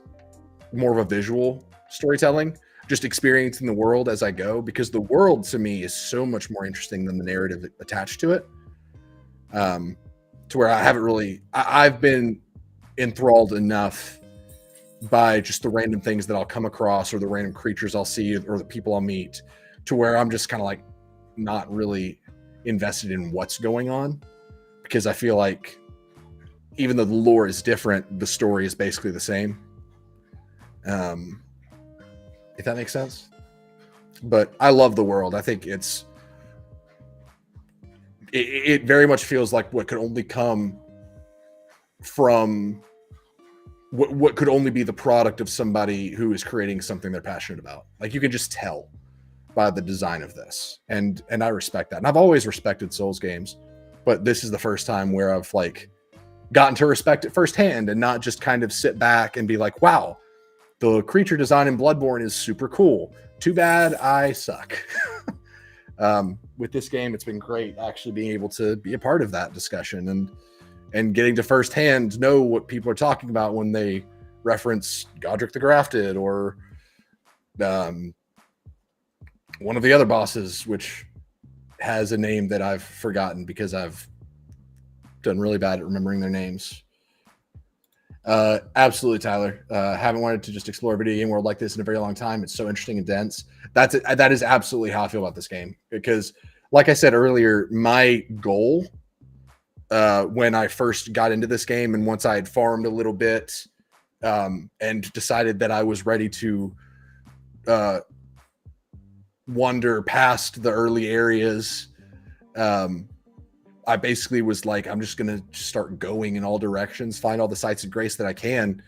more of a visual storytelling, just experiencing the world as I go, because the world to me is so much more interesting than the narrative attached to it. To where I haven't really, I've been enthralled enough by just the random things that I'll come across or the random creatures I'll see or the people I'll meet, to where I'm just kind of like not really invested in what's going on, because I feel like even though the lore is different, the story is basically the same. If that makes sense. But I love the world. I think it very much feels like what could only come from what could only be the product of somebody who is creating something they're passionate about. Like you can just tell by the design of this, and I respect that. And I've always respected Souls games, but this is the first time where I've like gotten to respect it firsthand and not just kind of sit back and be like, wow, the creature design in Bloodborne is super cool. Too bad I suck. With this game, it's been great actually being able to be a part of that discussion and getting to firsthand know what people are talking about when they reference Godric the Grafted or one of the other bosses, which has a name that I've forgotten because I've done really bad at remembering their names. Absolutely, Tyler. Haven't wanted to just explore a video game world like this in a very long time. It's so interesting and dense. That is absolutely how I feel about this game. Because, like I said earlier, my goal when I first got into this game and once I had farmed a little bit and decided that I was ready to wander past the early areas, I basically was like, I'm just going to start going in all directions, find all the sites of grace that I can,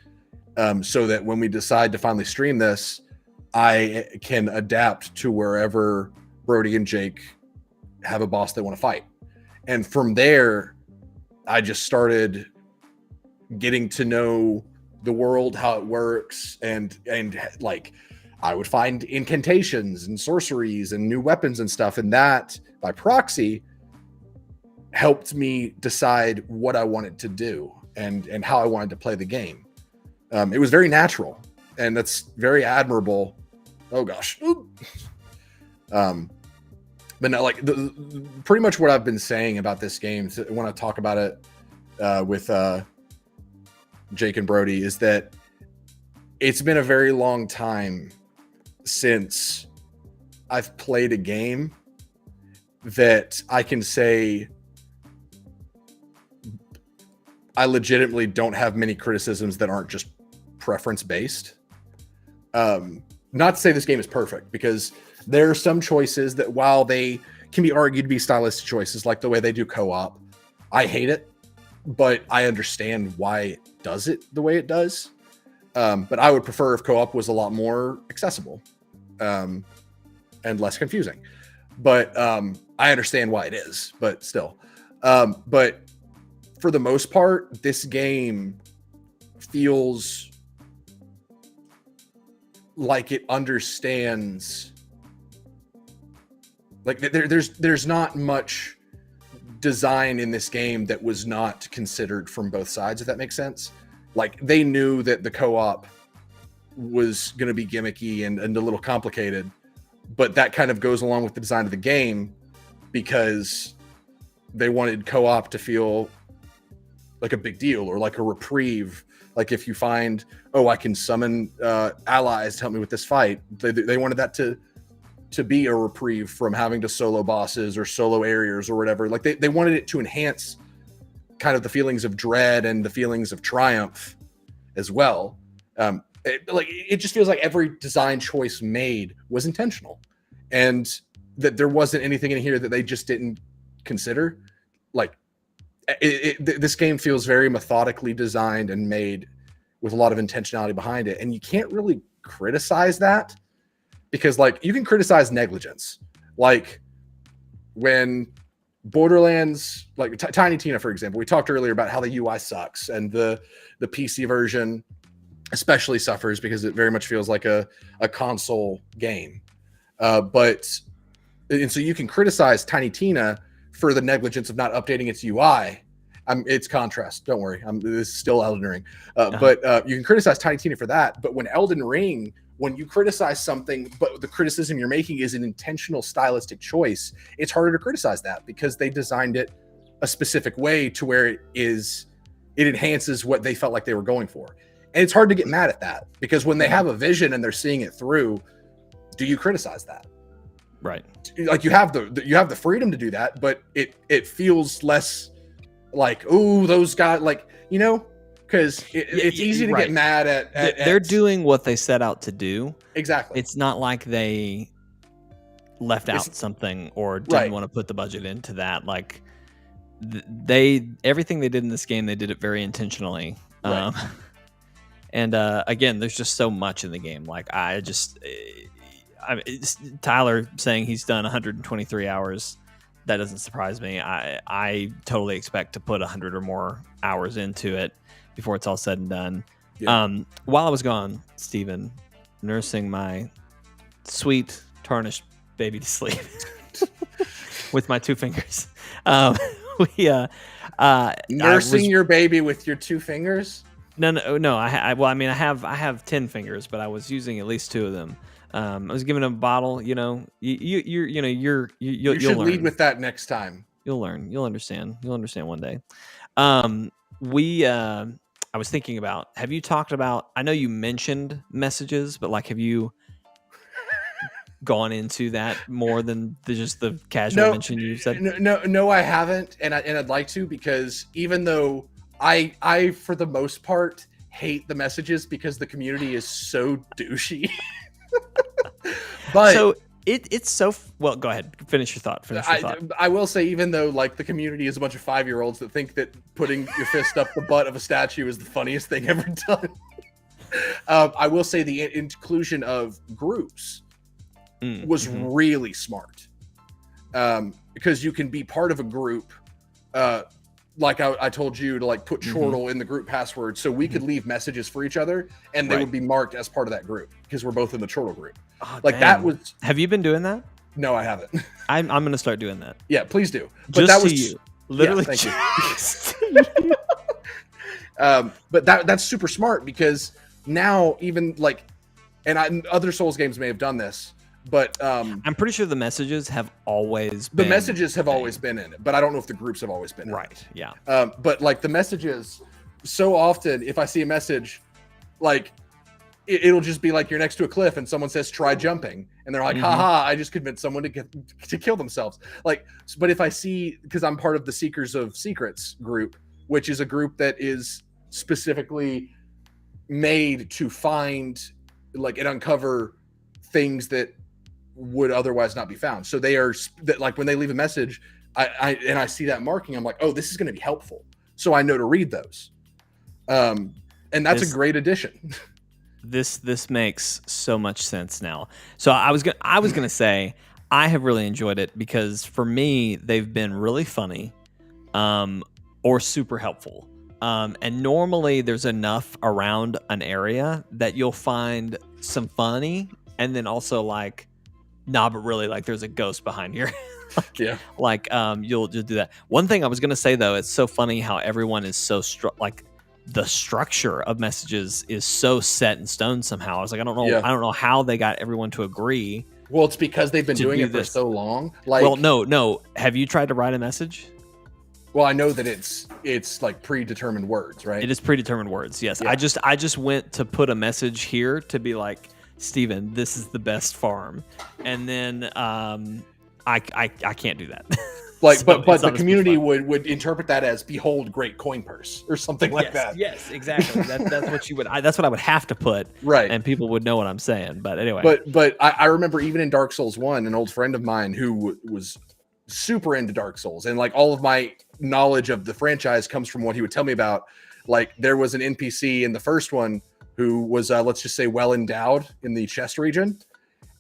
so that when we decide to finally stream this, I can adapt to wherever Brody and Jake have a boss they want to fight. And from there, I just started getting to know the world, how it works, and like I would find incantations and sorceries and new weapons and stuff, and that by proxy helped me decide what I wanted to do and how I wanted to play the game. It was very natural, and that's very admirable. Oh gosh. But no, like pretty much what I've been saying about this game when I talk about it with Jake and Brody is that it's been a very long time since I've played a game that I can say I legitimately don't have many criticisms that aren't just preference based. Not to say this game is perfect, because there are some choices that, while they can be argued to be stylistic choices, like the way they do co-op, I hate it, but I understand why it does it the way it does. But I would prefer if co-op was a lot more accessible and less confusing. But I understand why it is, but still. But for the most part, this game feels like it understands. Like there's not much design in this game that was not considered from both sides, if that makes sense. Like they knew that the co-op was going to be gimmicky and a little complicated, but that kind of goes along with the design of the game because they wanted co-op to feel like a big deal or like a reprieve. Like if you find, oh, I can summon allies to help me with this fight. They wanted that to be a reprieve from having to solo bosses or solo areas or whatever. Like they wanted it to enhance kind of the feelings of dread and the feelings of triumph as well. It just feels like every design choice made was intentional, and that there wasn't anything in here that they just didn't consider. Like this game feels very methodically designed and made with a lot of intentionality behind it, and you can't really criticize that. Because, like, you can criticize negligence. Like, when Borderlands, like Tiny Tina, for example, we talked earlier about how the UI sucks, and the PC version especially suffers because it very much feels like a console game. And so you can criticize Tiny Tina for the negligence of not updating its UI. It's contrast. Don't worry. This is still Elden Ring. But you can criticize Tiny Tina for that. But when Elden Ring, when you criticize something, but the criticism you're making is an intentional stylistic choice, it's harder to criticize that because they designed it a specific way to where it enhances what they felt like they were going for. And it's hard to get mad at that because when they have a vision and they're seeing it through, do you criticize that? Right. Like you have the freedom to do that, but it feels less like, oh, those guys, like, you know, because it's easy to get mad at. They're doing what they set out to do. Exactly. It's not like they left out something or didn't Right. want to put the budget into that. Like everything they did in this game, they did it very intentionally. Right. And again, there's just so much in the game. Like Tyler saying he's done 123 hours. That doesn't surprise me. I totally expect to put 100 or more hours into it before it's all said and done. Yeah. While I was gone, Steven, nursing my sweet tarnished baby to sleep with my 2 fingers. Nursing your baby with your 2 fingers? No. I have 10 fingers, but I was using at least 2 of them. I was giving him a bottle. You should lead learn. with that next time. You'll learn. You'll understand. You'll understand one day. I was thinking about. Have you talked about? I know you mentioned messages, but like, have you gone into that more than just the casual mention you said? No, I haven't, and I'd like to, because even though I for the most part hate the messages because the community is so douchey. But so it's so well. Go ahead, finish your thought. I will say, even though like the community is a bunch of 5-year-olds that think that putting your fist up the butt of a statue is the funniest thing ever done. I will say the inclusion of groups was really smart, because you can be part of a group. Like I told you to like put Chortle in the group password, so we could leave messages for each other, and they would be marked as part of that group because we're both in the Chortle group. Oh, like, that was. Have you been doing that? No, I haven't. I'm going to start doing that. Yeah, please do. But just that was you, literally. Yeah, thank you. But that's super smart, because now even like, and other Souls games may have done this, but I'm pretty sure the messages have always been in it, but I don't know if the groups have always been in right. it. Yeah. But like the messages, so often if I see a message, like it'll just be like, you're next to a cliff and someone says try jumping, and they're like, haha, I just convinced someone to kill themselves. Like, but if I see, because I'm part of the Seekers of Secrets group, which is a group that is specifically made to find like and uncover things that would otherwise not be found. So they are like, when they leave a message, I see that marking, I'm like, oh, this is going to be helpful, so I know to read those. And that's a great addition. This makes so much sense now. So I was gonna say I have really enjoyed it, because for me they've been really funny, or super helpful. And normally there's enough around an area that you'll find some funny, and then also like, nah, but really, like, there's a ghost behind here. Yeah. Like, you'll just do that. One thing I was gonna say though, it's so funny how everyone is so like the structure of messages is so set in stone somehow. I was like, I don't know. Yeah. I don't know how they got everyone to agree. Well, it's because they've been doing it for so long. Like, well, no. Have you tried to write a message? Well, I know that it's like predetermined words, right? It is predetermined words. Yes. Yeah. I just went to put a message here to be like, Steven, this is the best farm. And then I can't do that. Like, so but the community would interpret that as "behold, great coin purse" or something like that. Yes, exactly. That's what you would. That's what I would have to put. Right, and people would know what I'm saying. But anyway. But I remember even in Dark Souls 1, an old friend of mine who was super into Dark Souls, and like all of my knowledge of the franchise comes from what he would tell me about. Like, there was an NPC in the first one who was let's just say well endowed in the chest region,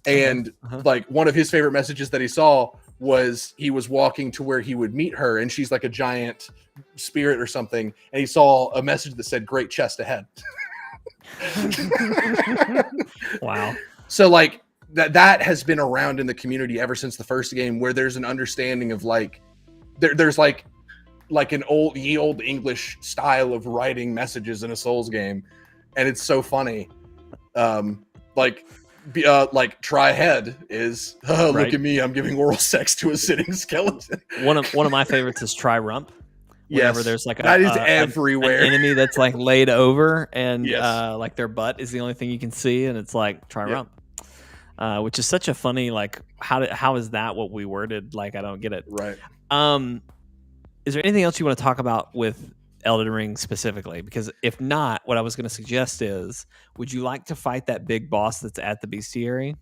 and like one of his favorite messages that he saw was he was walking to where he would meet her, and she's like a giant spirit or something, and he saw a message that said "great chest ahead." Wow. So like that has been around in the community ever since the first game, where there's an understanding of like there's like an old English style of writing messages in a Souls game, and it's so funny. Like try head is right. Look at me, I'm giving oral sex to a sitting skeleton. One of my favorites is try rump. Whenever there's like that is everywhere. An enemy that's like laid over, and like their butt is the only thing you can see, and it's like try rump, which is such a funny, like, how is that what we worded? Like, I don't get it. Right. Is there anything else you want to talk about with Elden Ring specifically? Because if not, what I was going to suggest is, would you like to fight that big boss that's at the bestiary?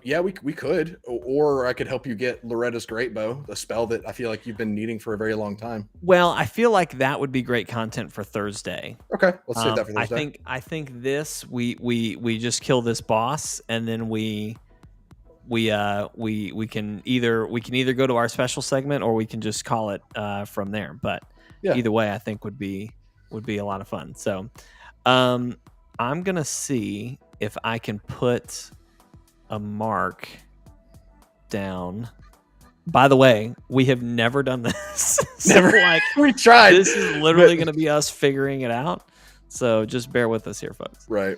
Yeah, we could, or I could help you get Loretta's Great Bow, a spell that I feel like you've been needing for a very long time. Well, I feel like that would be great content for Thursday. Okay, let's save that for Thursday. I think this we just kill this boss, and then we can either go to our special segment, or we can just call it from there. But either way, I think would be a lot of fun. So I'm gonna see if I can put a mark down. By the way, we have never done this. Never. Like, we tried. This is literally going to be us figuring it out. So just bear with us here, folks. Right.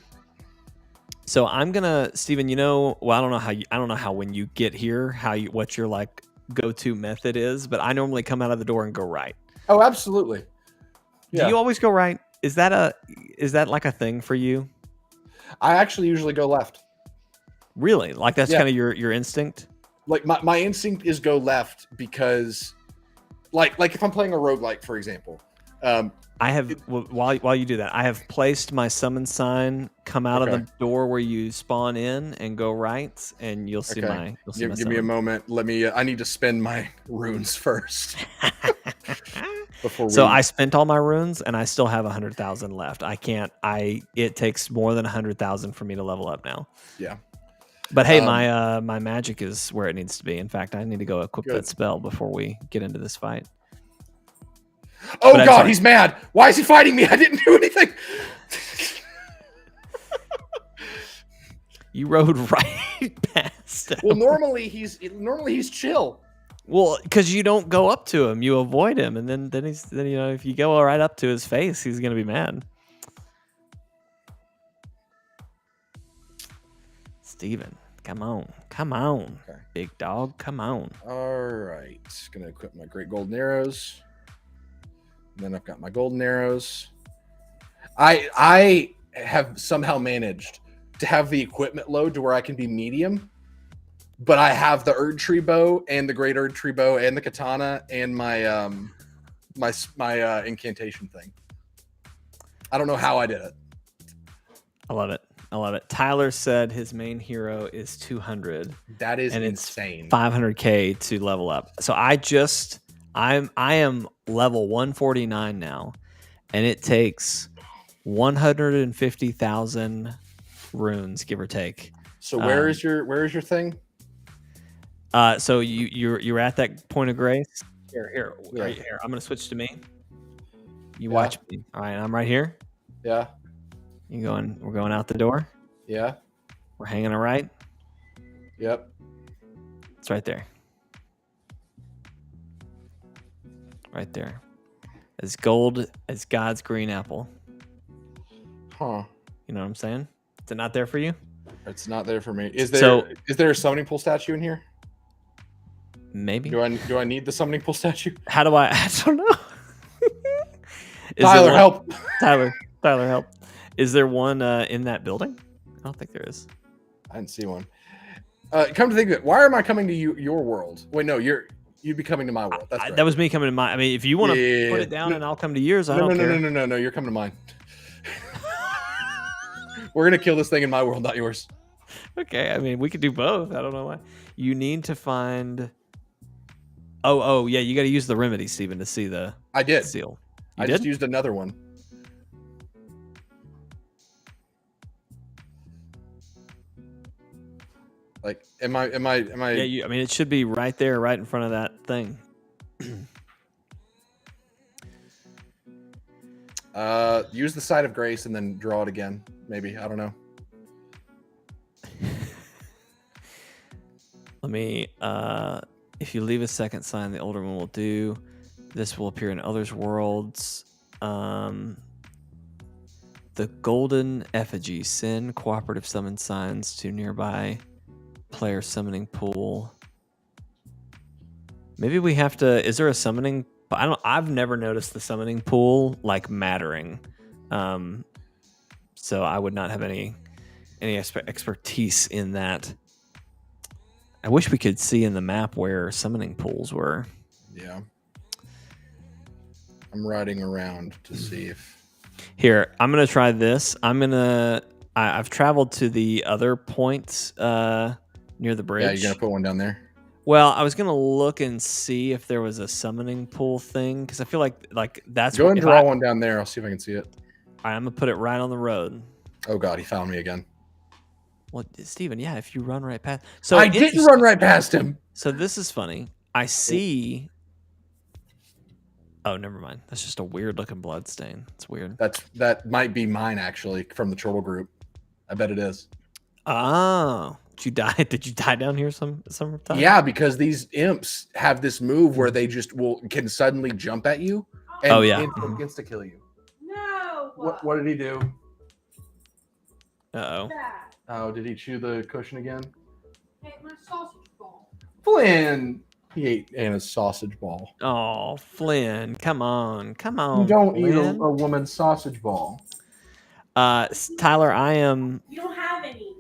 So I'm gonna, Steven, well, I don't know how when you get here, what your like go-to method is, but I normally come out of the door and go right. Oh, absolutely. Yeah. Do you always go right? Is that like a thing for you? I actually usually go left. Really? Like that's kind of your instinct? Like my instinct is go left because like if I'm playing a roguelike, for example. I have while you do that, I have placed my summon sign, come out of the door where you spawn in and go right, and you'll see my give me a moment. I need to spend my runes first. So I spent all my runes and I still have 100,000 left. It takes more than 100,000 for me to level up now. Yeah. But hey, my magic is where it needs to be. In fact, I need to go equip that spell before we get into this fight. Oh God, he's mad. Why is he fighting me? I didn't do anything. You rode right past him. Well, normally he's chill. Well, because you don't go up to him, you avoid him, and then if you go right up to his face, he's gonna be mad. Steven, come on, okay. Big dog, come on. All right, gonna equip my great golden arrows. And then I've got my golden arrows. I have somehow managed to have the equipment load to where I can be medium, but I have the Erd Tree bow and the great Erd Tree bow and the katana and my my incantation thing. I don't know how I did it. I love it. Tyler said his main hero is 200. That is insane. It's 500k to level up. So I am level 149 now, and it takes 150,000 runes, give or take. So where is your thing? So you're at that point of grace. Here. I'm gonna switch to me. You watch me. All right, I'm right here. Yeah. We're going out the door. Yeah. We're hanging a right. Yep. It's right there. Right there. As gold as God's green apple. Huh. You know what I'm saying? Is it not there for you? It's not there for me. Is there a summoning pool statue in here? Maybe. Do I need the summoning pool statue? I don't know. Tyler, help. Tyler, help. Is there one in that building? I don't think there is. I didn't see one. Come to think of it, why am I coming to your world? Wait, no, you'd be coming to my world. That's right. That was me coming to my. I mean, if you want to put it down and I'll come to yours, I don't care. No. You're coming to mine. We're gonna kill this thing in my world, not yours. Okay, I mean, we could do both. I don't know why. You need to find. Oh, yeah. You got to use the remedy, Steven, to see the. I did. Seal. I just used another one. Like, am I? Yeah, I mean, it should be right there, right in front of that thing. Use the side of grace and then draw it again. Maybe, I don't know. Let me. If you leave a second sign, the older one will do. This will appear in others' worlds. The golden effigy. Send cooperative summon signs to nearby player summoning pool. Maybe we have to. Is there a summoning? I've never noticed the summoning pool like mattering. So I would not have any expertise in that. I wish we could see in the map where summoning pools were. Yeah. I'm riding around to see if... Here, I'm going to try this. I've traveled to the other point near the bridge. Yeah, you're gonna put one down there. Well, I was gonna look and see if there was a summoning pool thing because I feel like that's Go ahead and draw one down there. I'll see if I can see it. All right, I'm gonna put it right on the road. Oh God, he found me again. Well, Steven, yeah, if you run right past. So I didn't run right past him. So this is funny. I see. Oh, never mind. That's just a weird looking blood stain. It's weird. That might be mine actually from the Chortle group. I bet it is. Oh, did you die? Did you die down here some time? Yeah, because these imps have this move where they just can suddenly jump at you and insta kill you. No. What did he do? Uh-oh. Oh, did he chew the cushion again? Hey, my sausage ball. Flynn. He ate Anna's sausage ball. Oh, Flynn, come on. You don't eat a woman's sausage ball. Tyler, I am. You don't have any.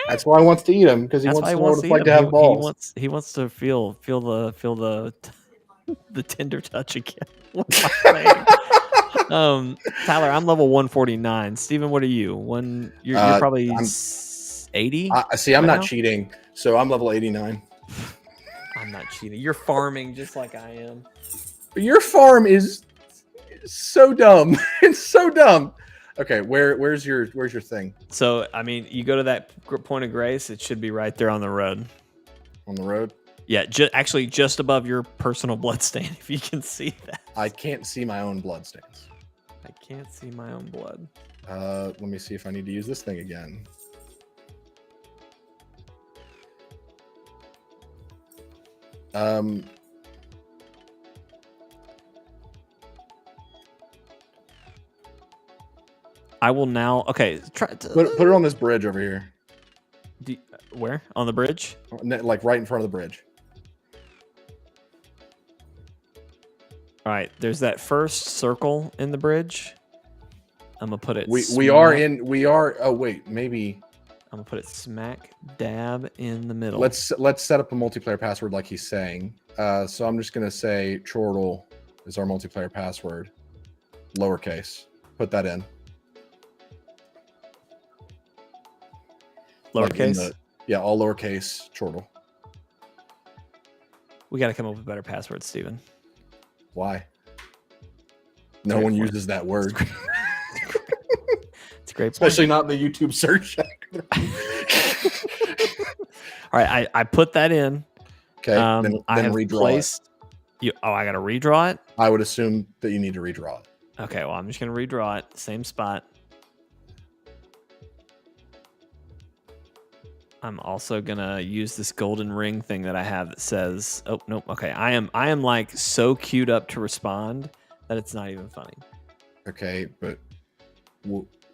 That's why he wants to eat them because he wants to know what it's like to have balls. He wants to feel the tender touch again. Tyler, I'm level 149. Steven, what are you? You're probably 80. See, I'm not cheating, so I'm level 89. I'm not cheating. You're farming just like I am. Your farm is so dumb. It's so dumb. Okay, where's your thing? So, I mean, you go to that point of grace, it should be right there on the road. On the road? Yeah, actually just above your personal bloodstain, if you can see that. I can't see my own bloodstains. I can't see my own blood. Let me see if I need to use this thing again. I will now. Okay, put it on this bridge over here. Where? On the bridge? Like right in front of the bridge. All right. There's that first circle in the bridge. I'm gonna put it. We are. Oh wait, maybe. I'm gonna put it smack dab in the middle. Let's set up a multiplayer password like he's saying. So I'm just gonna say Chortle is our multiplayer password, lowercase. Put that in. Lowercase? Like yeah, all lowercase, Chortle. We got to come up with better passwords, Steven. Why? No one uses that word. It's a great point. Especially not in the YouTube search. All right, I put that in. Okay, then redraw it. I got to redraw it? I would assume that you need to redraw it. Okay, well, I'm just going to redraw it. Same spot. I'm also gonna use this golden ring thing that I have that says, "Oh nope, okay." I am like so queued up to respond that it's not even funny. Okay, but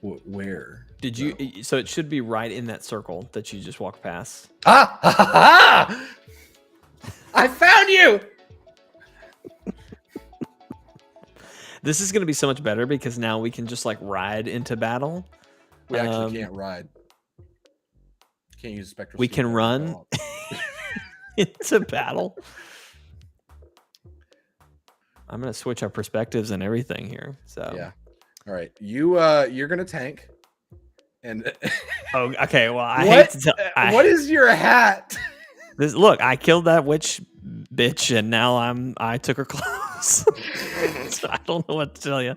where? Did you? So it should be right in that circle that you just walked past. Ah! Ha, ha, ha! I found you. This is gonna be so much better because now we can just like ride into battle. We actually can't ride. Can't use spectral. We can run into battle. I'm gonna switch our perspectives and everything here. So yeah. All right, you're gonna tank. And oh, okay. Well, I hate to tell. What is your hat? Look, I killed that witch bitch, and now I took her clothes. So I don't know what to tell you.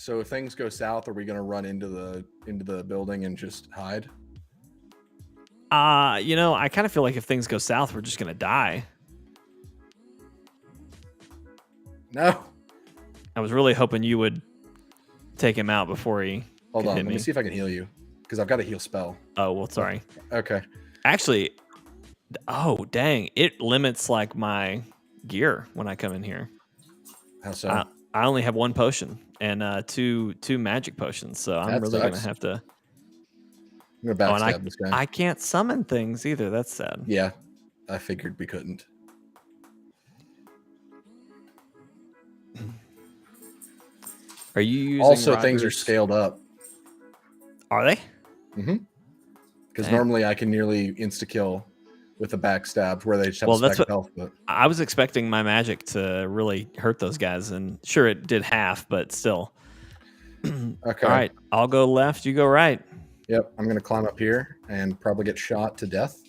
So if things go south, are we going to run into the building and just hide? I kind of feel like if things go south, we're just going to die. No. I was really hoping you would take him out before he Hold on, let me see if I can heal you because I've got a heal spell. Oh, well, sorry. Okay. Actually, oh, dang. It limits like my gear when I come in here. How so? I only have one potion and two magic potions, so I'm really gonna have to. I'm gonna backstab this guy. I can't summon things either. That's sad. Yeah, I figured we couldn't. Are you using also things are scaled up? Are they? Mm-hmm. Because normally I can nearly insta kill with a backstab where they just have a stack of health. But I was expecting my magic to really hurt those guys, and sure it did half, but still. Okay. All right. I'll go left. You go right. Yep. I'm gonna climb up here and probably get shot to death.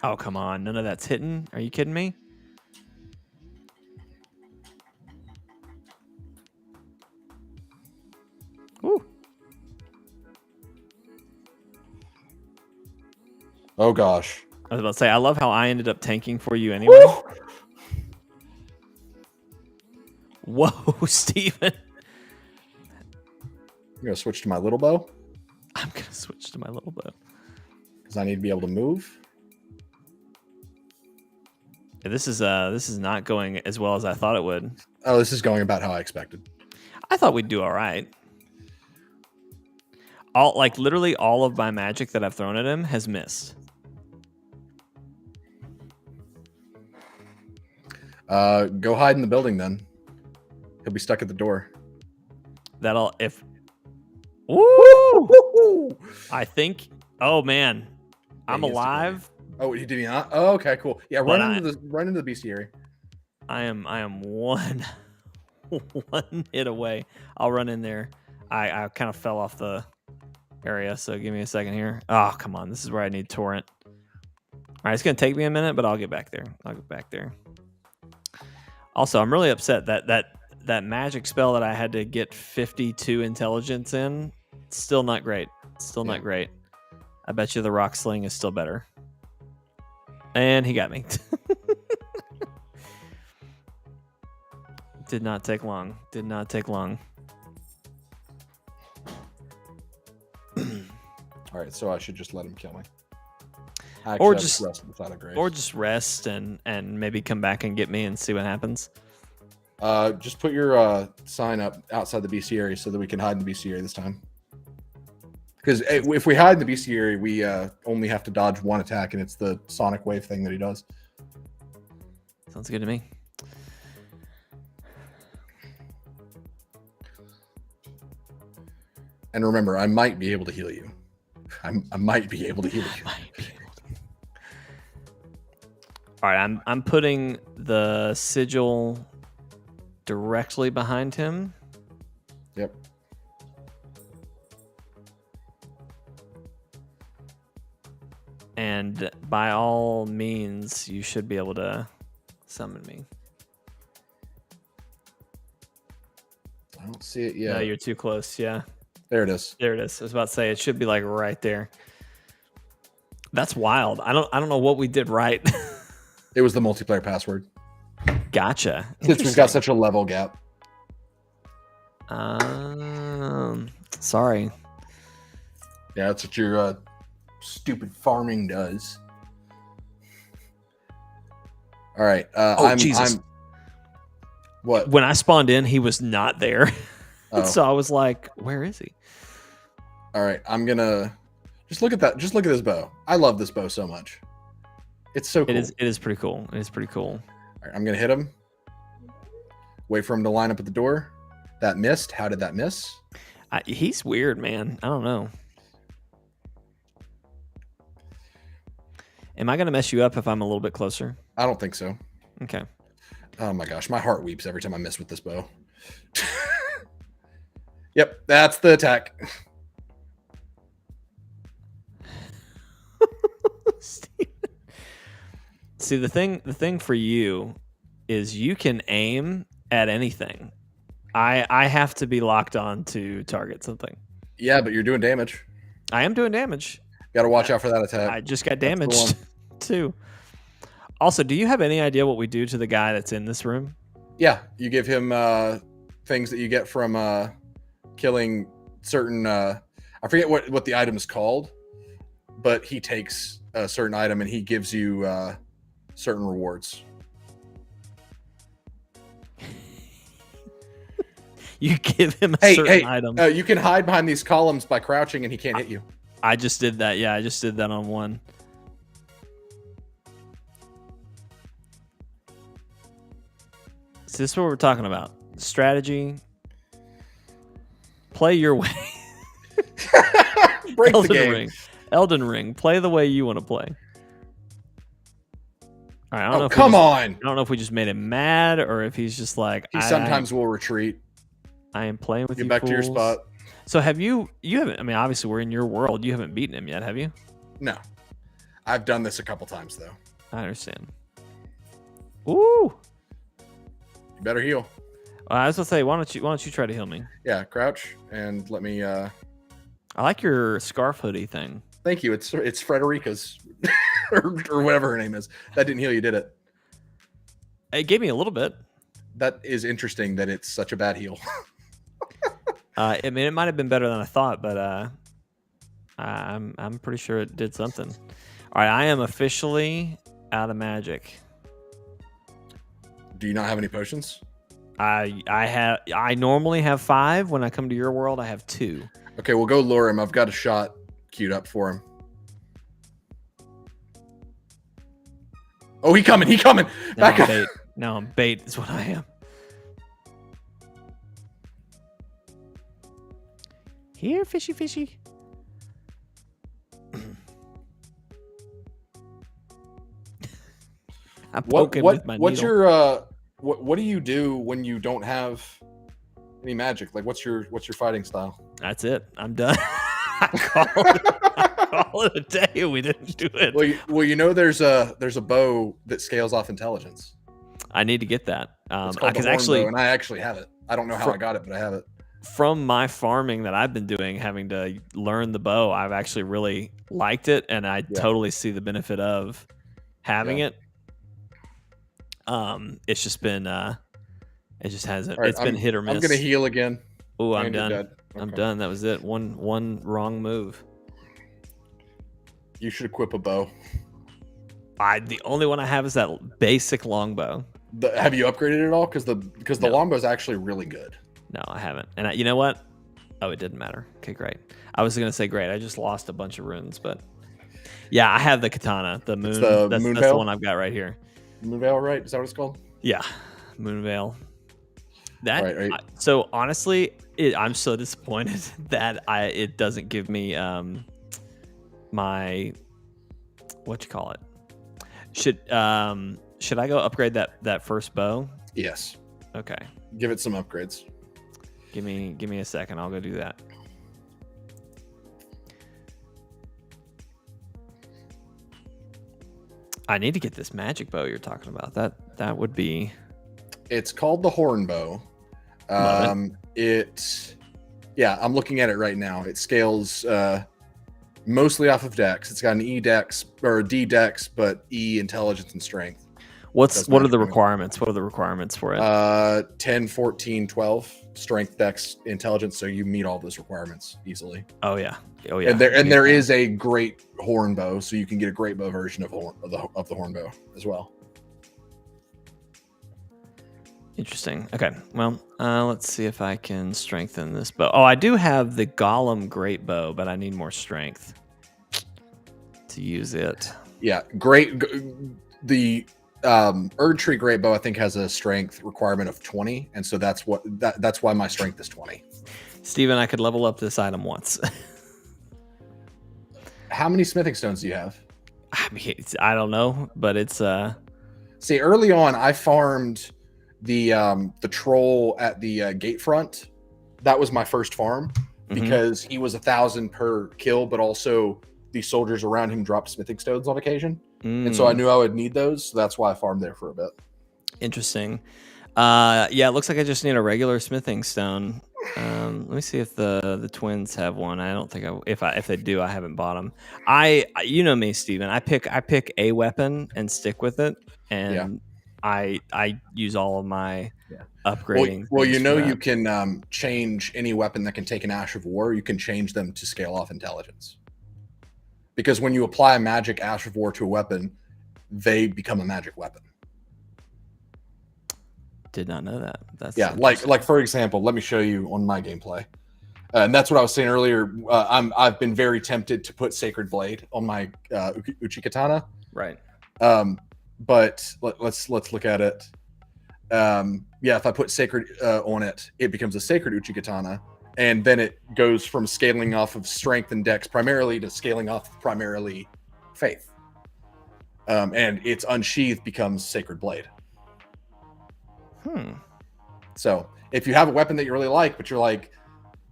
Oh, come on. None of that's hitting. Are you kidding me? Woo. Oh gosh. I was about to say, I love how I ended up tanking for you anyway. Woo! Whoa, Steven. I'm gonna switch to my little bow I'm going to switch to my little bow. because I need to be able to move. Yeah, this is not going as well as I thought it would. Oh, this is going about how I expected. I thought we'd do all right. Literally all of my magic that I've thrown at him has missed. Go hide in the building then. He'll be stuck at the door. That'll if. Woo! Woo! I think. Oh man, Yeah, I'm he is alive. Oh, did he not? Oh, okay, cool. Yeah, But run into the bestiary. I am one hit away. I'll run in there. I kind of fell off the area, so give me a second here. Oh, come on. This is where I need torrent. All right, it's going to take me a minute, but I'll get back there. Also, I'm really upset that magic spell that I had to get 52 intelligence in, still not great. Not great. I bet you the rock sling is still better. And he got me. Did not take long. All right, so I should just let him kill me. Or I'll just rest inside of grace. Or just rest and maybe come back and get me and see what happens. Just put your sign up outside the bestiary so that we can hide in the bestiary this time. Because if we hide in the bestiary, we only have to dodge one attack, and it's the sonic wave thing that he does. Sounds good to me. And remember, I might be able to heal you. I might be able to heal you. All right, I'm putting the sigil directly behind him. Yep. And by all means, you should be able to summon me. I don't see it yet. No, you're too close. Yeah. There it is. There it is. I was about to say it should be like right there. That's wild. I don't know what we did right. It was the multiplayer password. Gotcha. Since we've got such a level gap. Sorry. Yeah, that's what your stupid farming does. All right. Jesus. What? When I spawned in, he was not there. Oh. So I was like, where is he? All right. I'm going to just look at that. Just look at this bow. I love this bow so much. It's so cool. It is pretty cool. It is pretty cool. All right, I'm going to hit him. Wait for him to line up at the door. That missed. How did that miss? He's weird, man. I don't know. Am I going to mess you up if I'm a little bit closer? I don't think so. Okay. Oh my gosh. My heart weeps every time I miss with this bow. Yep. That's the attack. See, the thing for you is you can aim at anything. I have to be locked on to target something. Yeah, but you're doing damage. I am doing damage. Got to watch out for that attack. I just got damaged too. Also, do you have any idea what we do to the guy that's in this room? Yeah, you give him things that you get from killing certain. I forget what the item is called, but he takes a certain item and he gives you certain rewards. You give him a certain item. You can hide behind these columns by crouching, and he can't hit you. I just did that. Yeah, I just did that on one. So this is what we're talking about. Strategy. Play your way. Break Elden the game. Ring. Elden Ring. Play the way you want to play. All right. I don't know if come on. I don't know if we just made him mad or if he's just like. He sometimes will retreat. I am playing with Get you back to your fools. spot. So have you haven't, I mean, obviously we're in your world. You haven't beaten him yet, have you? No, I've done this a couple times though. I understand. Ooh. You better heal. I was gonna say, why don't you try to heal me? Yeah, crouch and let me. I like your scarf hoodie thing. Thank you. It's Frederica's or whatever her name is. That didn't heal you, did it? It gave me a little bit. That is interesting that it's such a bad heal. I mean, it might have been better than I thought, but I'm pretty sure it did something. All right, I am officially out of magic. Do you not have any potions? I normally have 5. When I come to your world, I have 2. Okay, we'll go lure him. I've got a shot queued up for him. Oh, he coming. Now Back I'm up. bait. Now I'm bait is what I am. Here, fishy, fishy. I'm poking with my What's needle. your what do you do when you don't have any magic? Like what's your fighting style? That's it. I'm done. I call it a day. We didn't do it. Well, you know there's a bow that scales off intelligence. I need to get that. It's called the horn bow, and I actually have it. I don't know how I got it, but I have it. From my farming that I've been doing, having to learn the bow, I've actually really liked it, and I totally see the benefit of having it. It's just been it just hasn't. Right, it's been hit or miss. I'm gonna heal again. Oh, I'm done. Okay. I'm done. That was it. One wrong move. You should equip a bow. The only one I have is that basic longbow. Have you upgraded it at all? Because the No. longbow is actually really good. No, I haven't. And you know what? Oh, it didn't matter. Okay, great. I was gonna say great. I just lost a bunch of runes, but yeah, I have the katana, the moon. That's the Moonveil? one I've got right here. Moonveil, right? Is that what it's called? Yeah, Moonveil. That. Right. So honestly, I'm so disappointed that it doesn't give me my what you call it. Should I go upgrade that first bow? Yes. Okay. Give it some upgrades. Give me a second. I'll go do that. I need to get this magic bow you're talking about. That would be. It's called the horn bow. I'm looking at it right now. It scales mostly off of dex. It's got an E dex or a D dex, but E intelligence and strength. What are the requirements? What are the requirements for it? 10, 14, 12 strength, dex, intelligence. So you meet all those requirements easily. Oh yeah. And there is a great horn bow, so you can get a great bow version of the horn bow as well. Interesting. Okay. Well, let's see if I can strengthen this bow. Oh, I do have the Golem great bow, but I need more strength to use it. Yeah, great. The Erdtree great bow I think has a strength requirement of 20, and so that's why my strength is 20. Steven, I could level up this item once. How many smithing stones do you have? I mean, I don't know, but it's See, early on I farmed the troll at the gate front. That was my first farm because he was 1,000 per kill, but also the soldiers around him dropped smithing stones on occasion. And so I knew I would need those. So that's why I farmed there for a bit. Interesting. Yeah, it looks like I just need a regular smithing stone. Let me see if the twins have one. I don't think if they do, I haven't bought them. You know me, Steven. I pick a weapon and stick with it, and I use all of my upgrading. Well, you know you can change any weapon that can take an Ash of War. You can change them to scale off intelligence. Because when you apply a magic Ash of War to a weapon, they become a magic weapon. Did not know that. That's like for example, let me show you on my gameplay, and that's what I was saying earlier. I've been very tempted to put Sacred Blade on my Uchikatana, right? But let's look at it. If I put Sacred on it, it becomes a Sacred Uchikatana, and then it goes from scaling off of strength and dex primarily to scaling off of primarily faith. And its unsheathed becomes Sacred Blade. Hmm. So If you have a weapon that you really like, but you're like,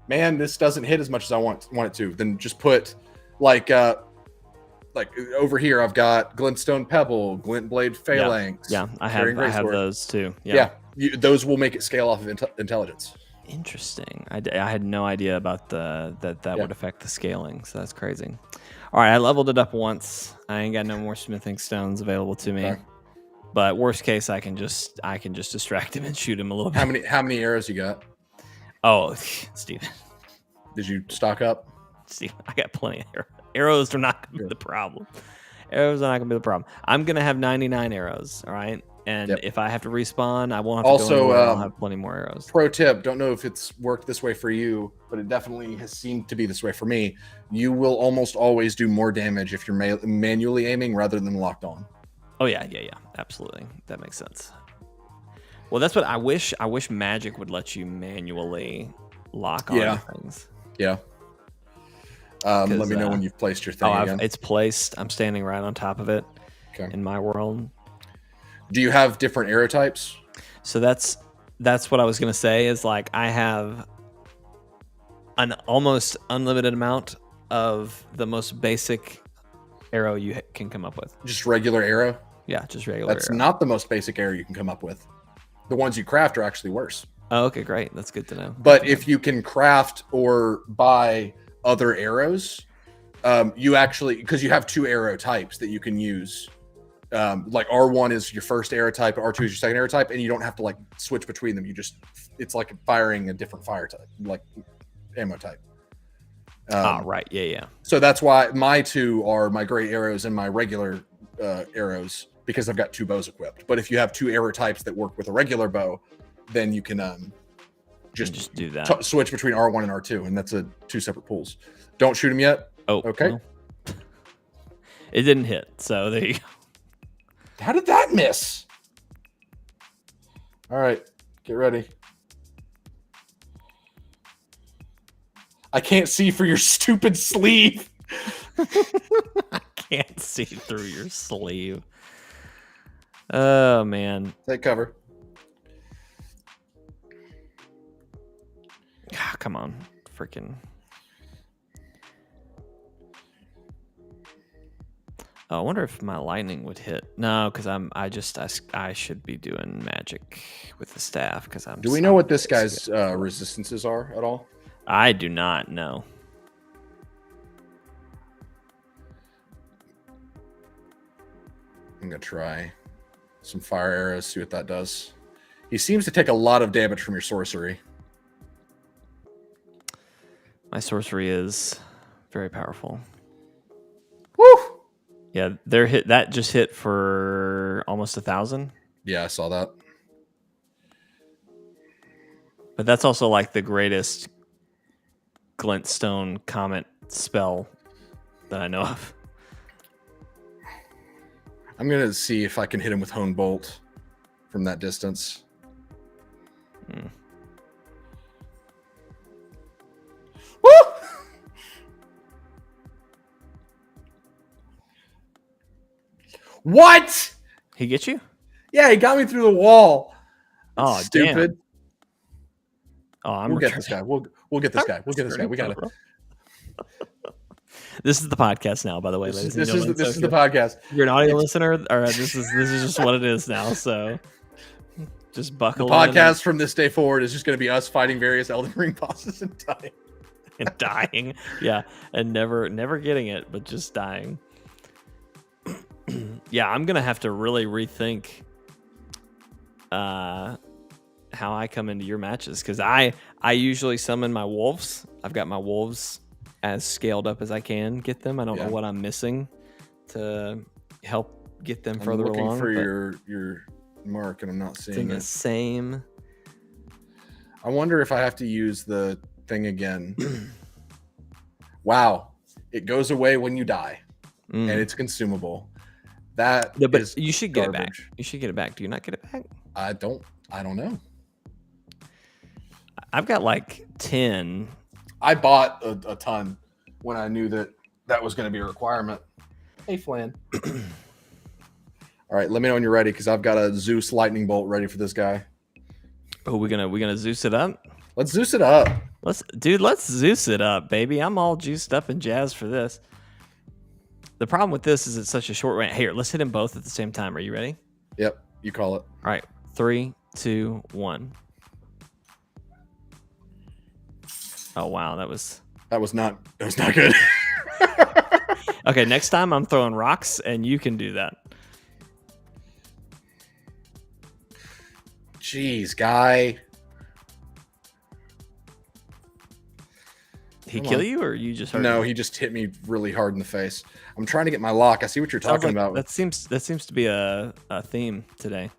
man, this doesn't hit as much as I want it to, then just put like over here, I've got Glintstone Pebble, Glintblade Phalanx. Yeah, I have those too. Yeah, those will make it scale off of intelligence. Interesting. I had no idea about that would affect the scaling, so that's crazy. All right, I leveled it up once. I ain't got no more smithing stones available to me. Okay. But worst case, I can just distract him and shoot him a little bit. How many arrows you got? Oh, Steven. Did you stock up? Steven, I got plenty of arrows. Arrows are not going to be the problem. Arrows are not going to be the problem. I'm going to have 99 arrows, all right? And if I have to respawn, I won't have to go anywhere. I'll have plenty more arrows. Pro tip, don't know if it's worked this way for you, but it definitely has seemed to be this way for me. You will almost always do more damage if you're manually aiming rather than locked on. Oh, yeah. Absolutely. That makes sense. Well, that's what I wish. I wish Magic would let you manually lock on things. Yeah. Let me know when you've placed your thing again. It's placed. I'm standing right on top of it in my world. Do you have different arrow types? So that's what I was going to say is like I have an almost unlimited amount of the most basic arrow you can come up with. Just regular arrow? Yeah, just regular That's arrow. not the most basic arrow you can come up with. The ones you craft are actually worse. Oh, okay, great. That's good to know. But if you can craft or buy other arrows, you actually, because you have two arrow types that you can use. Like R1 is your first arrow type, R2 is your second arrow type, and you don't have to like switch between them. It's like firing a different fire type, like ammo type. Right. Yeah. So that's why my two are my great arrows and my regular arrows, because I've got two bows equipped. But if you have two arrow types that work with a regular bow, then you can just do that. Switch between R1 and R2, and that's two separate pools. Don't shoot them yet. Oh, okay. No. It didn't hit, so there you go. How did that miss? All right, get ready. I can't see for your stupid sleeve. I can't see through your sleeve. Oh, man. Take cover. Come on. Freaking. Oh, I wonder if my lightning would hit. No, because I should be doing magic with the staff because I'm. Do we know what this guy's resistances are at all? I do not know. I'm gonna try some fire arrows, see what that does. He seems to take a lot of damage from your sorcery. My sorcery is very powerful. Woo! Yeah, that just hit for almost 1,000. Yeah, I saw that. But that's also like the greatest glintstone comet spell that I know of. I'm gonna see if I can hit him with Hone Bolt from that distance. Woo! What? He get you? Yeah, he got me through the wall. Oh, stupid. Damn. Oh, we'll get this guy. We'll get this guy. We'll get this guy. We got it. This is the podcast now, by the way, ladies and gentlemen. This is the podcast. You're an audio listener, or this is just what it is now. So just buckle. The podcast from this day forward is just going to be us fighting various Elden Ring bosses and dying. And dying, yeah, and never getting it, but just dying. Yeah, I'm gonna have to really rethink how I come into your matches, because I usually summon my wolves. I've got my wolves as scaled up as I can get them. I don't know what I'm missing to help get them further along. I'm looking for your mark, and I'm not seeing it. The same. I wonder if I have to use the thing again. Wow, it goes away when you die, and it's consumable. But you should get it back. You should get it back. Do you not get it back? I don't know. I've got like 10. I bought a ton when I knew that was going to be a requirement. Hey, Flan. All right, let me know when you're ready, because I've got a Zeus lightning bolt ready for this guy. Oh, we gonna Zeus it up? Let's Zeus it up. Let's Zeus it up, baby. I'm all juiced up and jazzed for this. The problem with this is it's such a short range. Here, let's hit them both at the same time. Are you ready? Yep, you call it. All right, 3, 2, 1. Oh wow, that was not good. okay. Next time I'm throwing rocks, and you can do that. Jeez, guy. He kill you, or you just hurt No, him? he just hit me really hard in the face. I'm trying to get my lock. I see what you're talking about. That seems to be a theme today.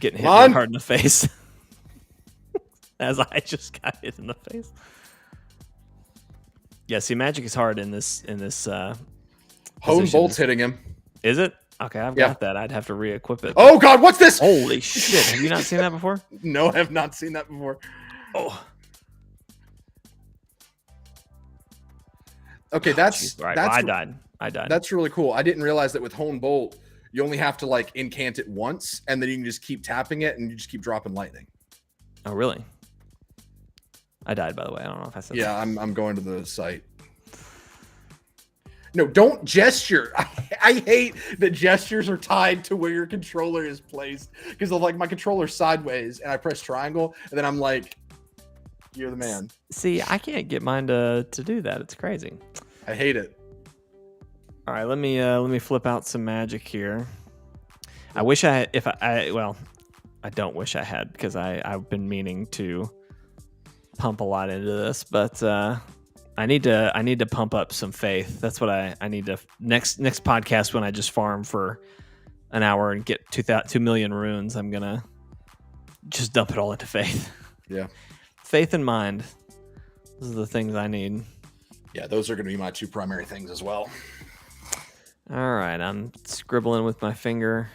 Getting hit Come on. really hard in the face. As I just got hit in the face. Yeah, see, magic is hard in this Hone position. bolt's hitting him. Is it? Okay, I've got that. I'd have to re-equip it. Oh God, what's this? Holy shit! Have you not seen that before? No, I have not seen that before. Oh. Okay, that's Right, that's I died. That's really cool. I didn't realize that with Hone Bolt, you only have to like incant it once, and then you can just keep tapping it, and you just keep dropping lightning. Oh, really? I died, by the way. I don't know if I said Yeah, that. I'm going to the site. No, don't gesture. I hate that gestures are tied to where your controller is placed, because like my controller's sideways, and I press triangle, and then I'm like, "You're the man." See, I can't get mine to do that. It's crazy. I hate it. All right, let me flip out some magic here. I wish I had, I don't wish I had, because I've been meaning to pump a lot into this, but I need to pump up some faith. That's what I need to next podcast, when I just farm for an hour and get 2 million runes. I'm gonna just dump it all into faith. Yeah, faith and mind. Those are the things I need. Yeah, those are going to be my two primary things as well. All right, I'm scribbling with my finger.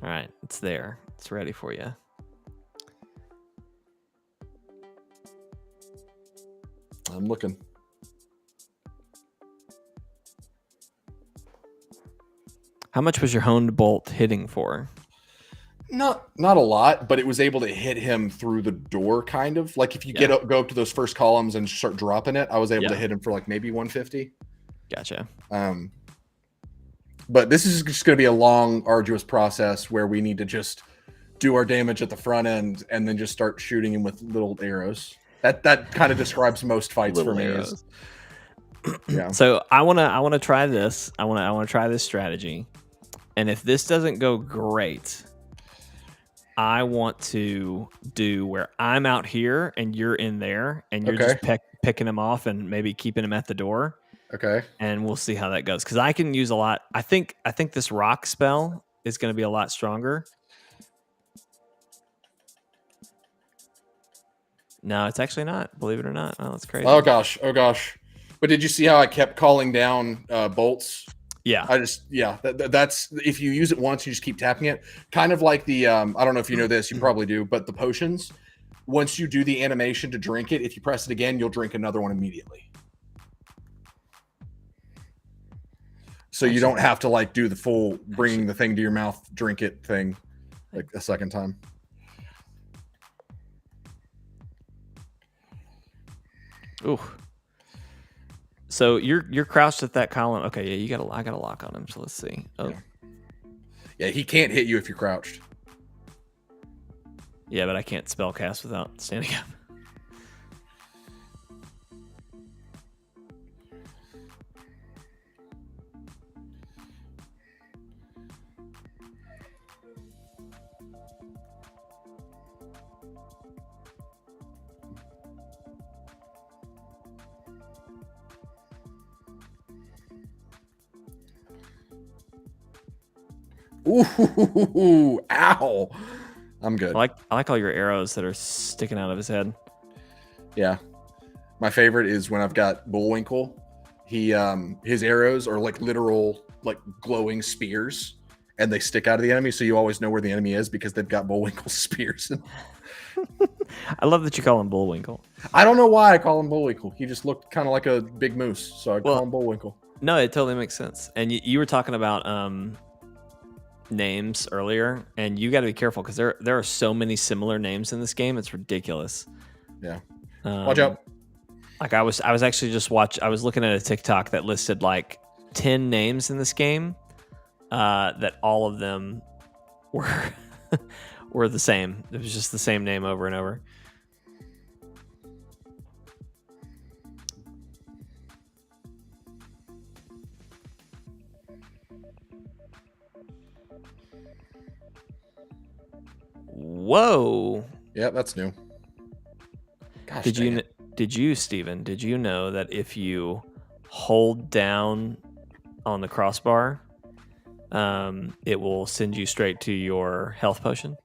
All right, it's there. It's ready for you. I'm looking. How much was your honed bolt hitting for? Not a lot, but it was able to hit him through the door, kind of. Like if you go up to those first columns and start dropping it, I was able to hit him for like maybe 150. Gotcha. But this is just going to be a long, arduous process where we need to just do our damage at the front end and then just start shooting him with little arrows. That kind of describes most fights Little for me. arrows. Yeah. So I wanna try this. I wanna try this strategy, and if this doesn't go great, I want to do where I'm out here and you're in there, and you're just picking him off and maybe keeping him at the door. Okay. And we'll see how that goes, because I can use a lot. I think this rock spell is going to be a lot stronger. No, it's actually not. Believe it or not. Oh, that's crazy. Oh gosh. But did you see how I kept calling down bolts? Yeah. That's if you use it once, you just keep tapping it. Kind of like the I don't know if you know this, you probably do, but the potions, once you do the animation to drink it, if you press it again, you'll drink another one immediately. So you don't have to like do the full bringing the thing to your mouth, drink it thing like a second time. Ooh. So you're crouched at that column. Okay, yeah, I got a lock on him. So let's see. Oh, yeah, he can't hit you if you're crouched. Yeah, but I can't spell cast without standing up. Ooh, ow. I'm good. I like all your arrows that are sticking out of his head. Yeah. My favorite is when I've got Bullwinkle. He his arrows are like literal like glowing spears, and they stick out of the enemy, so you always know where the enemy is because they've got Bullwinkle spears. I love that you call him Bullwinkle. I don't know why I call him Bullwinkle. He just looked kind of like a big moose, so I call him Bullwinkle. No, it totally makes sense. And you were talking about names earlier, and you got to be careful because there are so many similar names in this game. It's ridiculous. Yeah. Watch out. Like I was actually I was looking at a TikTok that listed like 10 names in this game, that all of them were were the same. It was just the same name over and over. Whoa. Yeah, that's new. Gosh, Did you, Steven, did you know that if you hold down on the crossbar, it will send you straight to your health potion?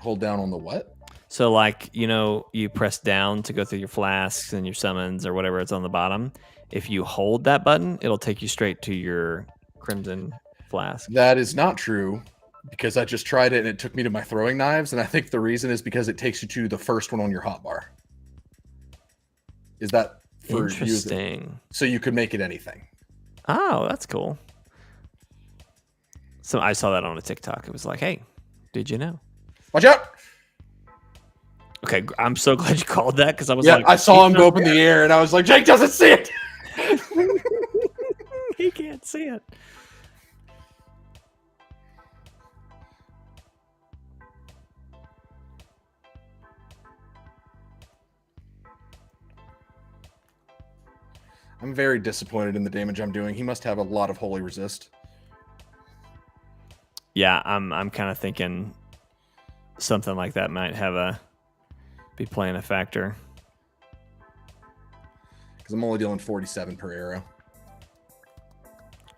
Hold down on the what? So, like, you press down to go through your flasks and your summons or whatever it's on the bottom. If you hold that button, it'll take you straight to your crimson flask. That is not true, because I just tried it and it took me to my throwing knives, and I think the reason is because it takes you to the first one on your hotbar. Is that for interesting? So you could make it anything. Oh, that's cool. So I saw that on a TikTok. It was like, hey, did you know? Watch out! Okay, I'm so glad you called that, because I was I saw him go up in the air and I was like, Jake doesn't see it! He can't see it. I'm very disappointed in the damage I'm doing. He must have a lot of holy resist. Yeah, I'm kind of thinking something like that might be playing a factor. Because I'm only dealing 47 per arrow.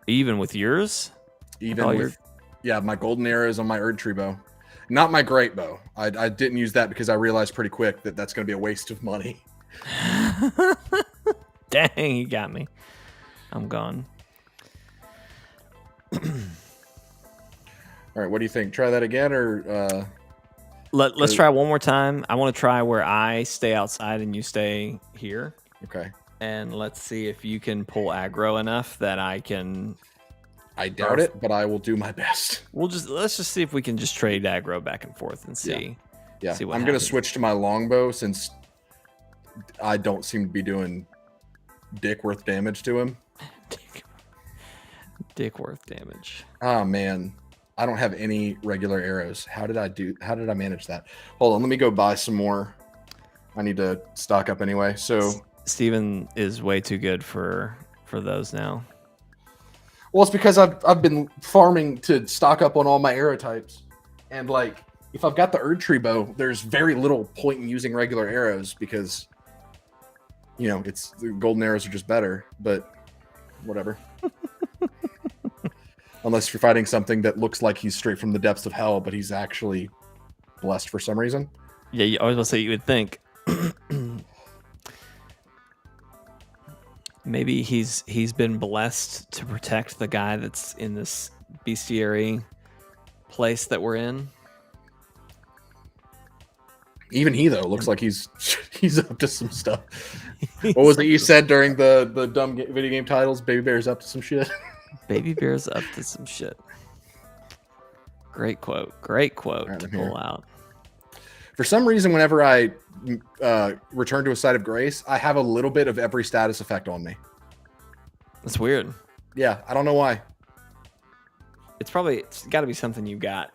Even with yours? Yeah, my golden arrows on my Erd Tree bow. Not my great bow. I didn't use that because I realized pretty quick that that's going to be a waste of money. Dang, he got me. I'm gone. All right, what do you think? Try that again, or let's try one more time. I want to try where I stay outside and you stay here. Okay. And let's see if you can pull aggro enough that I can. I doubt it, but I will do my best. Let's just see if we can just trade aggro back and forth and see. Yeah. See what I'm going to switch to my longbow since I don't seem to be doing dick worth damage to him. Dick worth damage. Oh man, I don't have any regular arrows. How did I manage that? Hold on, let me go buy some more. I need to stock up anyway. So Steven is way too good for those now. Well, it's because I've been farming to stock up on all my arrow types, and like if I've got the Erd Tree bow, there's very little point in using regular arrows because it's the golden arrows are just better. But whatever. Unless you're fighting something that looks like he's straight from the depths of hell, but he's actually blessed for some reason. Yeah, I was gonna say you would think. Maybe he's been blessed to protect the guy that's in this bestiary place that we're in. Even he though looks like he's up to some stuff. What was it you said during the dumb video game titles? Baby Bear's up to some shit. Baby Bear's up to some shit. Great quote. Great quote to pull out. For some reason, whenever I return to a site of grace, I have a little bit of every status effect on me. That's weird. Yeah, I don't know why. It's got to be something you got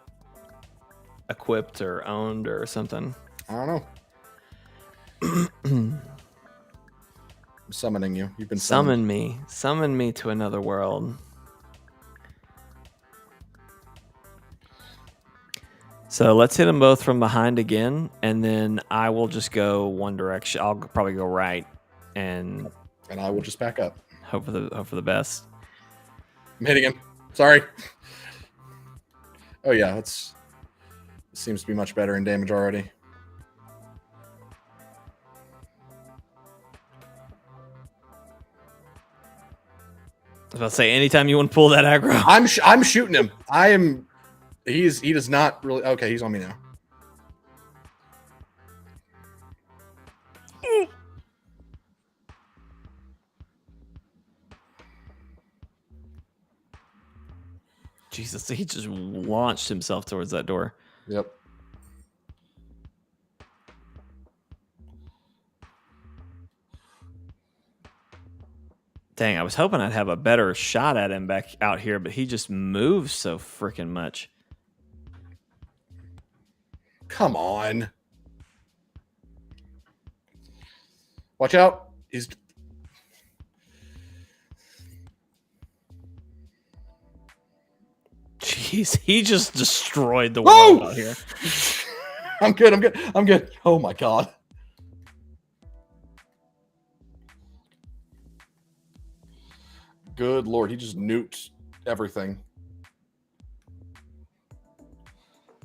equipped or owned or something. I don't know. I'm summoning you. You've been summoned. Summon me to another world. So let's hit them both from behind again, and then I will just go one direction. I'll probably go right, and I will just back up. Hope for the best. I'm hitting him. Sorry. Oh yeah, it seems to be much better in damage already. I was about to say, anytime you want to pull that aggro, I'm shooting him. He does not really. Okay, he's on me now. Jesus, he just launched himself towards that door. Yep. Dang, I was hoping I'd have a better shot at him back out here, but he just moves so freaking much. Come on. Watch out. He's... Jeez, he just destroyed the world out here. I'm good. Oh my god. Good lord, he just nuked everything.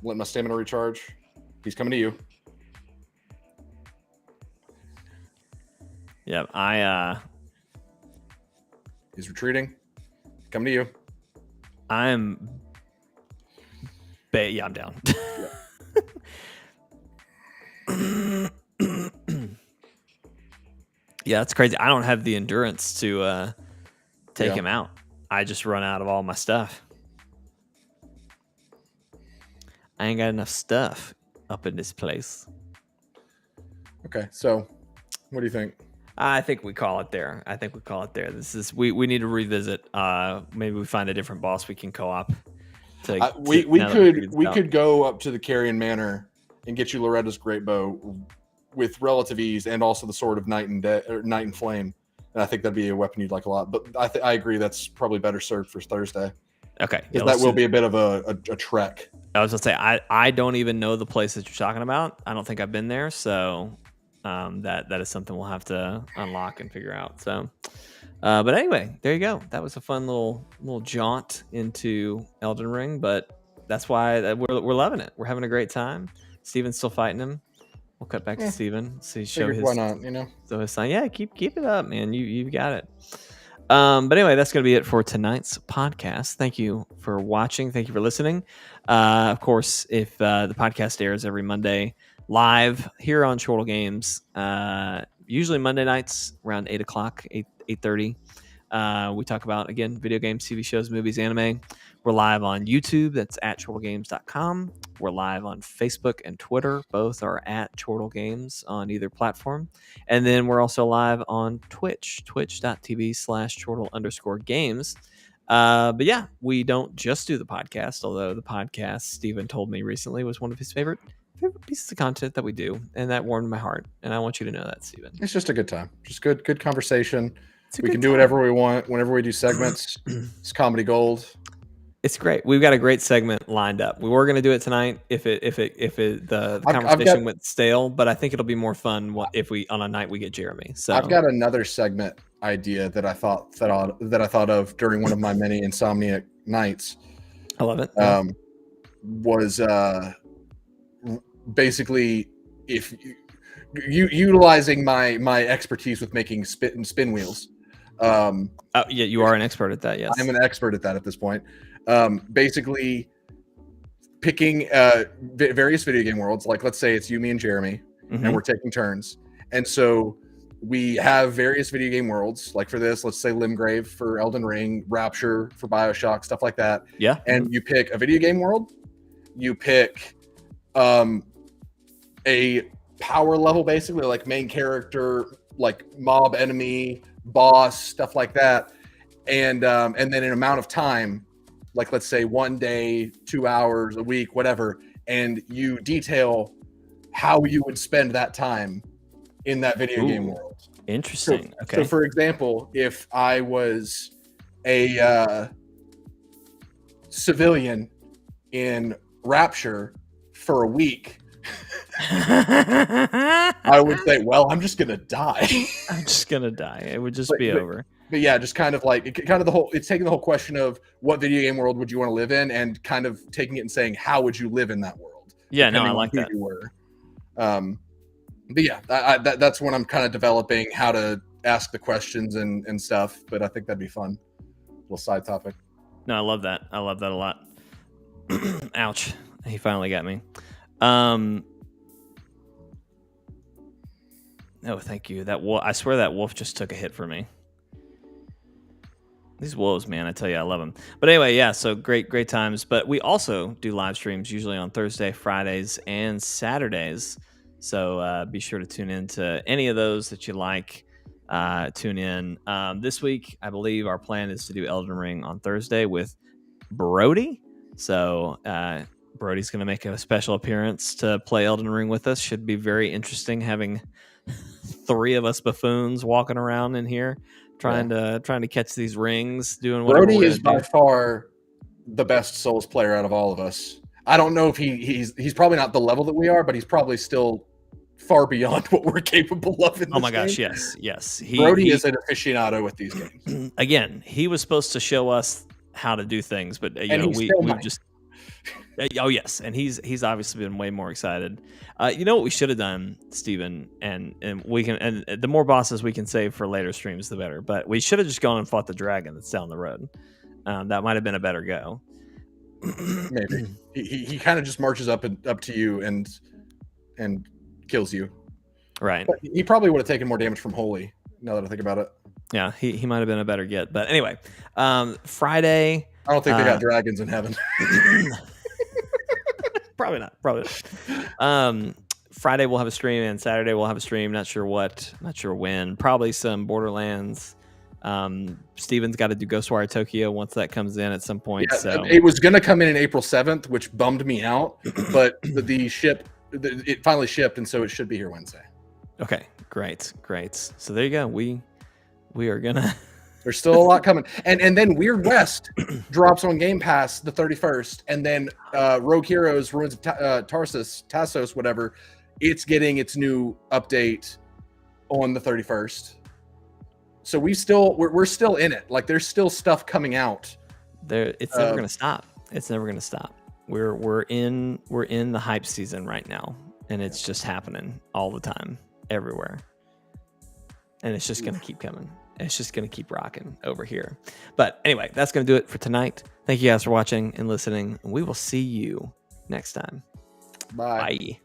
Let my stamina recharge. He's coming to you. Yeah, He's retreating. Coming to you. I'm down. Yeah, that's crazy. I don't have the endurance to take him out. I just run out of all my stuff. I ain't got enough stuff up in this place. Okay, so what do you think? I think we call it there. This is we need to revisit. Maybe we find a different boss we can co-op. We could go up to the Carrion Manor and get you Loretta's great bow with relative ease, and also the sword of Night and Flame. And I think that'd be a weapon you'd like a lot. But I agree that's probably better served for Thursday. Okay, because that will be a bit of a trek. I was gonna say I don't even know the place that you're talking about. I don't think I've been there, so that is something we'll have to unlock and figure out. So, but anyway, there you go. That was a fun little jaunt into Elden Ring, but that's why we're loving it. We're having a great time. Steven's still fighting him. We'll cut back to Steven. See, show his. Why not? You know. So his son, yeah, keep it up, man. You've got it. But anyway, that's going to be it for tonight's podcast. Thank you for watching. Thank you for listening. Of course, if the podcast airs every Monday live here on Chortle Games, usually Monday nights around 8 o'clock, 8:30. We talk about, again, video games, TV shows, movies, anime. We're live on YouTube. That's at chortlegames.com. We're live on Facebook and Twitter. Both are at Chortle Games on either platform. And then we're also live on Twitch, twitch.tv/chortle_games. But yeah, we don't just do the podcast, although the podcast, Steven told me recently, was one of his favorite pieces of content that we do. And that warmed my heart. And I want you to know that, Steven. It's just a good time. Just good conversation. We can do whatever we want whenever we do segments. It's comedy gold. It's great. We've got a great segment lined up. We were going to do it tonight if the conversation went stale, but I think it'll be more fun if we on a night we get Jeremy. So I've got another segment idea that I thought of during one of my many insomniac nights. I love it. Was basically if utilizing my expertise with making spin wheels. Yeah, you are an expert at that. Yes, I'm an expert at that at this point. Basically picking various video game worlds, like let's say it's you, me, and Jeremy, and we're taking turns. And so we have various video game worlds. Like for this, let's say Limgrave for Elden Ring, Rapture for BioShock, stuff like that. Yeah. And you pick a video game world. You pick a power level, basically, like main character, like mob enemy, boss, stuff like that. And then an amount of time, like let's say 1 day, 2 hours, a week, whatever, and you detail how you would spend that time in that video game world. Interesting. Okay. So for example, if I was a civilian in Rapture for a week, I would say, well, I'm just gonna die. I'm just gonna die. It would just be over. But yeah, just kind of like it's taking the whole question of what video game world would you want to live in, and kind of taking it and saying, how would you live in that world? Yeah, no, I like that. You were. But yeah, that's when I'm kind of developing how to ask the questions and stuff. But I think that'd be fun. Little side topic. No, I love that. I love that a lot. Ouch. He finally got me. Oh, thank you. That wolf, I swear that wolf just took a hit for me. These wolves, man, I tell you, I love them. But anyway, yeah, so great times. But we also do live streams usually on Thursday, Fridays, and Saturdays. So be sure to tune in to any of those that you like. Tune in. This week, I believe our plan is to do Elden Ring on Thursday with Brody. So Brody's going to make a special appearance to play Elden Ring with us. Should be very interesting having 3 of us buffoons walking around in here trying to catch these rings, doing whatever. Brody is by far the best Souls player out of all of us. I don't know if he's probably not the level that we are, but he's probably still far beyond what we're capable of in this my gosh, game. yes. Brody is an aficionado with these games. Again, he was supposed to show us how to do things, but we just oh yes, and he's obviously been way more excited. You know what we should have done, Steven, and we can, and the more bosses we can save for later streams, the better. But we should have just gone and fought the dragon that's down the road. That might have been a better go. Maybe he kind of just marches up to you and kills you. Right. But he probably would have taken more damage from Holy. Now that I think about it. Yeah, he might have been a better get. But anyway, Friday. I don't think they got dragons in heaven. Probably not. Friday we'll have a stream, and Saturday we'll have a stream. Not sure when. Probably some Borderlands. Steven's got to do Ghostwire Tokyo once that comes in at some point. Yeah, so it was going to come in April 7th, which bummed me out. But it finally shipped, and so it should be here Wednesday. Okay, great. So there you go. We are gonna. There's still a lot coming, and then Weird West drops on Game Pass the 31st, and then Rogue Heroes, Ruins of Tassos, whatever. It's getting its new update on the 31st. So we're still in it. Like there's still stuff coming out. It's never gonna stop. It's never gonna stop. We're in the hype season right now, and it's just happening all the time, everywhere, and it's just gonna keep coming. It's just gonna keep rocking over here. But anyway, that's gonna do it for tonight. Thank you guys for watching and listening. We will see you next time. Bye. Bye.